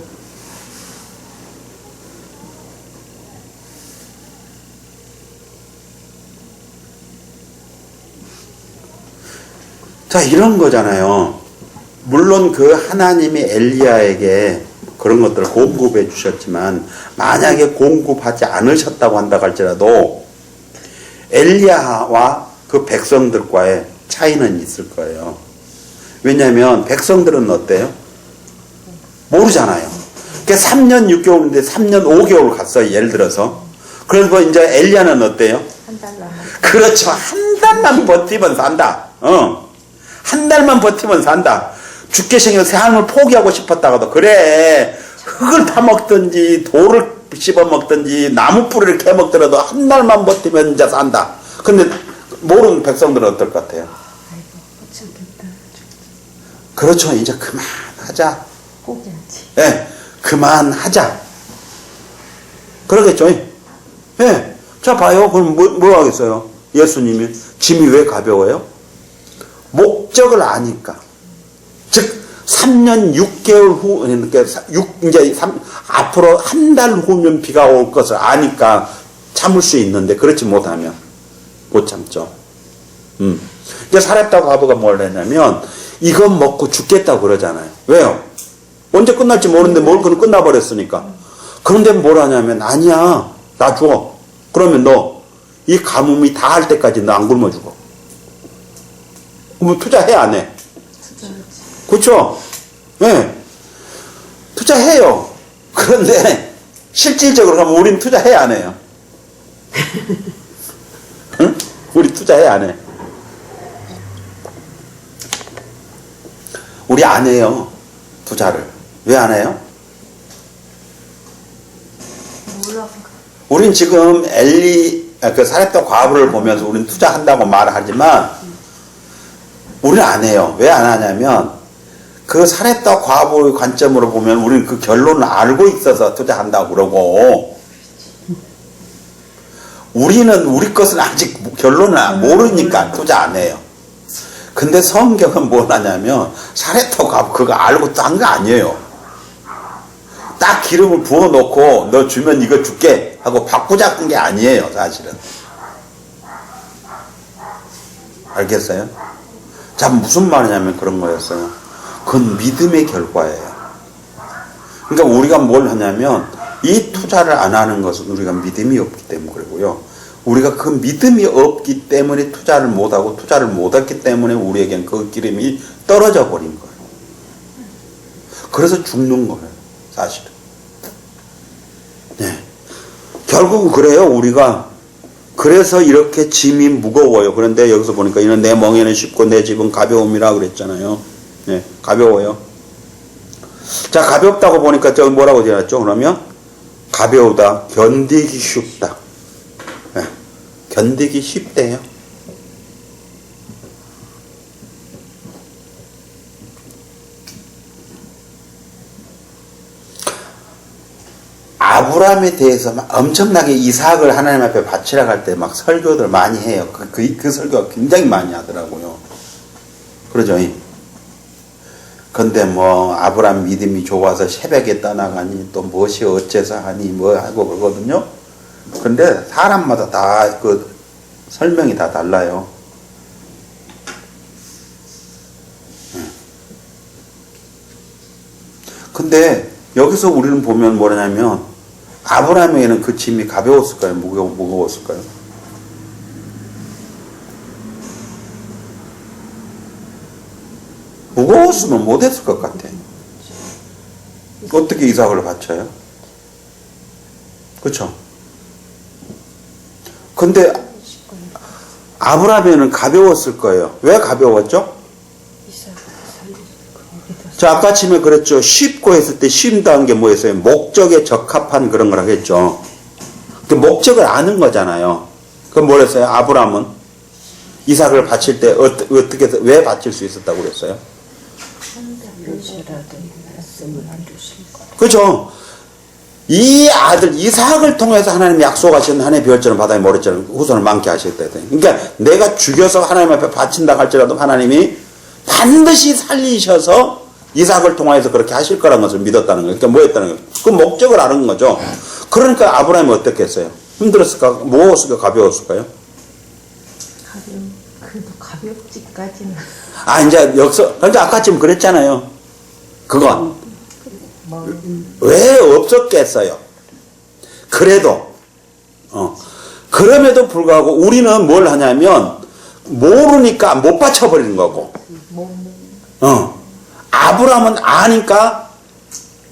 자, 이런 거잖아요. 물론 그 하나님이 엘리야에게 그런 것들을 공급해 주셨지만 만약에 공급하지 않으셨다고 한다 할지라도 엘리야와 그 백성들과의 차이는 있을 거예요. 왜냐하면 백성들은 어때요? 모르잖아요. 그러니까 3년 6개월인데 3년 5개월 갔어요. 예를 들어서. 그래서 이제 엘리야는 어때요? 한 달 남았. 그렇죠. 한 달만 버티면 산다. 한 달만 버티면 산다. 죽게 생겨서 삶을 포기하고 싶었다가도 그래. 흙을 파먹든지 돌을 씹어먹든지 나무 뿌리를 캐먹더라도 한 달만 버티면 이제 산다. 근데 모르는 백성들은 어떨 것 같아요? 아이고 어쩌겠다. 그렇죠. 이제 그만하자. 포기하지. 예, 그만하자. 그러겠죠. 예. 자, 봐요. 그럼 뭐 하겠어요? 예수님이 짐이 왜 가벼워요? 목적을 아니까. 즉 3년 6개월 후 그러니까 이제 앞으로 한 달 후면 비가 올 것을 아니까 참을 수 있는데 그렇지 못하면 못 참죠. 이제 사렙다 과부가 뭘 했냐면 이건 먹고 죽겠다고 그러잖아요. 왜요? 언제 끝날지 모르는데 그는 끝나버렸으니까. 그런데 뭘 하냐면 아니야 나 죽어. 그러면 너 이 가뭄이 다 할 때까지 너 안 굶어 죽어. 그러면 투자해 안 해? 투자하지. 그렇죠? 네. 투자해요. 그런데 실질적으로 가면 우린 투자해 안 해요? 응? 우리 투자해 안 해? 우리 안 해요. 투자를. 왜 안 해요? 몰라. 우린 지금 그 사렙과 과부를 보면서 우리는 투자한다고 말하지만 우리는 안 해요. 왜 안 하냐면 그 사렙과 과부의 관점으로 보면 우리는 그 결론을 알고 있어서 투자한다고 그러고 우리는 우리 것은 아직 결론을 모르니까 투자 안 해요. 근데 성경은 뭘 하냐면 사렙과 과부 그거 알고 딴 거 아니에요. 딱 기름을 부어놓고 너 주면 이거 줄게 하고 바꾸자꾼 게 아니에요. 사실은. 알겠어요? 자, 무슨 말이냐면 그런 거였어요. 그건 믿음의 결과예요. 그러니까 우리가 뭘 하냐면 이 투자를 안 하는 것은 우리가 믿음이 없기 때문에 그러고요. 우리가 그 믿음이 없기 때문에 투자를 못하고 투자를 못했기 때문에 우리에겐 그 기름이 떨어져 버린 거예요. 그래서 죽는 거예요. 사실은. 네. 결국은 그래요. 우리가 그래서 이렇게 짐이 무거워요. 그런데 여기서 보니까 이는 내 멍에는 쉽고 내 집은 가벼움이라 그랬잖아요. 네, 가벼워요. 자, 가볍다고 보니까 저기 뭐라고 되었죠? 그러면 가벼우다, 견디기 쉽다. 네, 견디기 쉽대요. 아브라함에 대해서 막 엄청나게 이삭을 하나님 앞에 바치라고 할 때 막 설교들 많이 해요. 그 설교가 굉장히 많이 하더라고요. 그러죠. 근데 뭐 아브라함 믿음이 좋아서 새벽에 떠나가니 또 무엇이 어째서 하니 뭐 하고 그러거든요. 근데 사람마다 다 그 설명이 다 달라요. 근데 여기서 우리는 보면 뭐냐면 아브라함에게는 그 짐이 가벼웠을까요? 무거웠을까요? 무거웠으면 못했을 것 같아. 어떻게 이삭을 바쳐요? 그렇죠? 근데 아브라함에는 가벼웠을 거예요. 왜 가벼웠죠? 자, 아까 처음에 그랬죠. 쉽고 했을 때 쉰다는 게 뭐였어요? 목적에 적합한 그런 걸 하겠죠. 그 목적을 아는 거잖아요. 그럼 뭘 했어요? 아브라함은 이삭을 바칠 때 어떻게 해서 왜 바칠 수 있었다고 그랬어요? 그죠? 이 아들 이삭을 통해서 하나님 약속하신 하나님의 별처럼 바다에 머리처럼 후손을 많게 하셨다. 그러니까 내가 죽여서 하나님 앞에 바친다 할지라도 하나님이 반드시 살리셔서 이삭을 통하여서 그렇게 하실 거라는 것을 믿었다는 거예요. 그러니까 뭐 했다는 거예요? 그 목적을 아는 거죠. 그러니까 아브라함이 어떻게 했어요? 힘들었을까? 무거웠을까? 가벼웠을까요? 그래도 가볍지까지는. 아, 이제 여기서, 그러니까 아까 지금 그랬잖아요. 그건. 왜 없었겠어요? 그래도, 그럼에도 불구하고 우리는 뭘 하냐면, 모르니까 못 받쳐버리는 거고, 아브라함은 아니까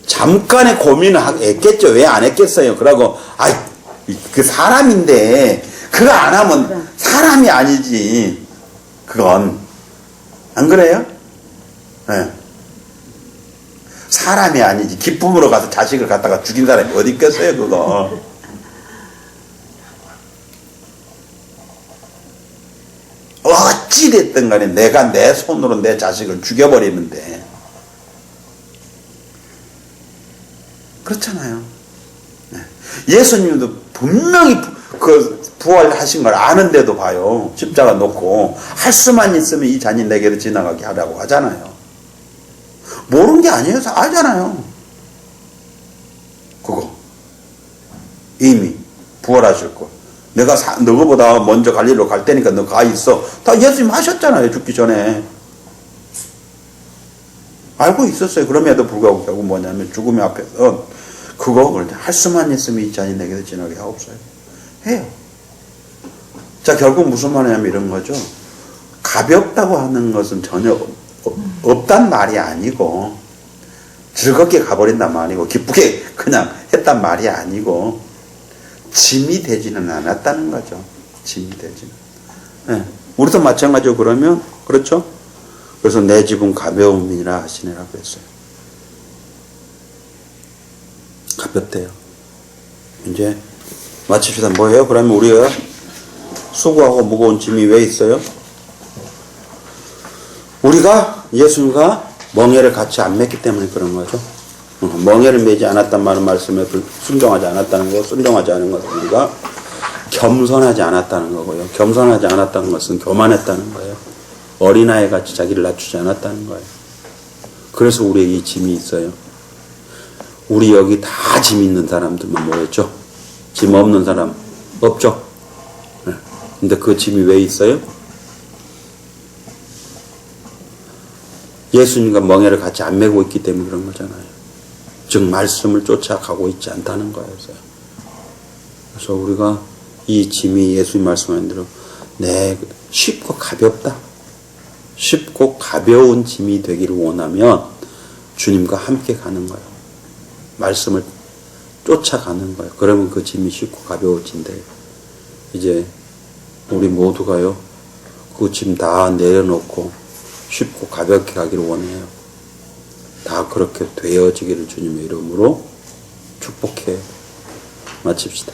잠깐의 고민을 했겠죠. 왜 안 했겠어요? 그러고, 그 사람인데, 그거 안 하면 사람이 아니지. 그건. 안 그래요? 네. 사람이 아니지. 기쁨으로 가서 자식을 갖다가 죽인 사람이 어디 있겠어요, 그거. 어찌됐든 간에 내가 내 손으로 내 자식을 죽여버리면 돼. 그렇잖아요. 네. 예수님도 분명히 그 부활하신 걸 아는데도 봐요. 십자가 놓고 할 수만 있으면 이 잔이 내게로 지나가게 하라고 하잖아요. 모르는 게 아니에요. 알잖아요. 그거 이미 부활하실 거. 내가 너보다 먼저 갈릴리로 갈 테니까 너 가 있어. 다 예수님 하셨잖아요. 죽기 전에. 알고 있었어요. 그럼에도 불구하고 결국 뭐냐면 죽음의 앞에서 그거 할 수만 있으면 이 잔이 내게로 지나게 하옵소서. 해요. 자, 결국 무슨 말이냐면 이런 거죠. 가볍다고 하는 것은 전혀 없단 말이 아니고 즐겁게 가버린단 말이고 기쁘게 그냥 했단 말이 아니고 짐이 되지는 않았다는 거죠. 짐이 되지는. 네. 우리도 마찬가지로 그러면 그렇죠. 그래서 내 집은 가벼움이라 하시니라고 했어요. 가볍대요. 이제 마칩시다. 뭐예요? 그러면 우리가 수고하고 무거운 짐이 왜 있어요? 우리가 예수님과 멍에를 같이 안 맺기 때문에 그런 거죠. 멍에를 매지 않았단 말씀에 순종하지 않았다는 거, 순종하지 않은 것은 우리가 겸손하지 않았다는 거고요. 겸손하지 않았다는 것은 교만했다는 거예요. 어린아이 같이 자기를 낮추지 않았다는 거예요. 그래서 우리에게 이 짐이 있어요. 우리 여기 다 짐 있는 사람들만 모였죠. 짐 없는 사람 없죠. 근데 그 짐이 왜 있어요? 예수님과 멍에를 같이 안 메고 있기 때문에 그런 거잖아요. 즉 말씀을 쫓아가고 있지 않다는 거였어요. 그래서 우리가 이 짐이 예수님 말씀하신 대로 쉽고 가볍다. 쉽고 가벼운 짐이 되기를 원하면 주님과 함께 가는 거예요. 말씀을 쫓아가는 거예요. 그러면 그 짐이 쉽고 가벼워진대요. 이제 우리 모두가요, 그 짐 다 내려놓고 쉽고 가볍게 가기를 원해요. 다 그렇게 되어지기를 주님의 이름으로 축복해 마칩시다.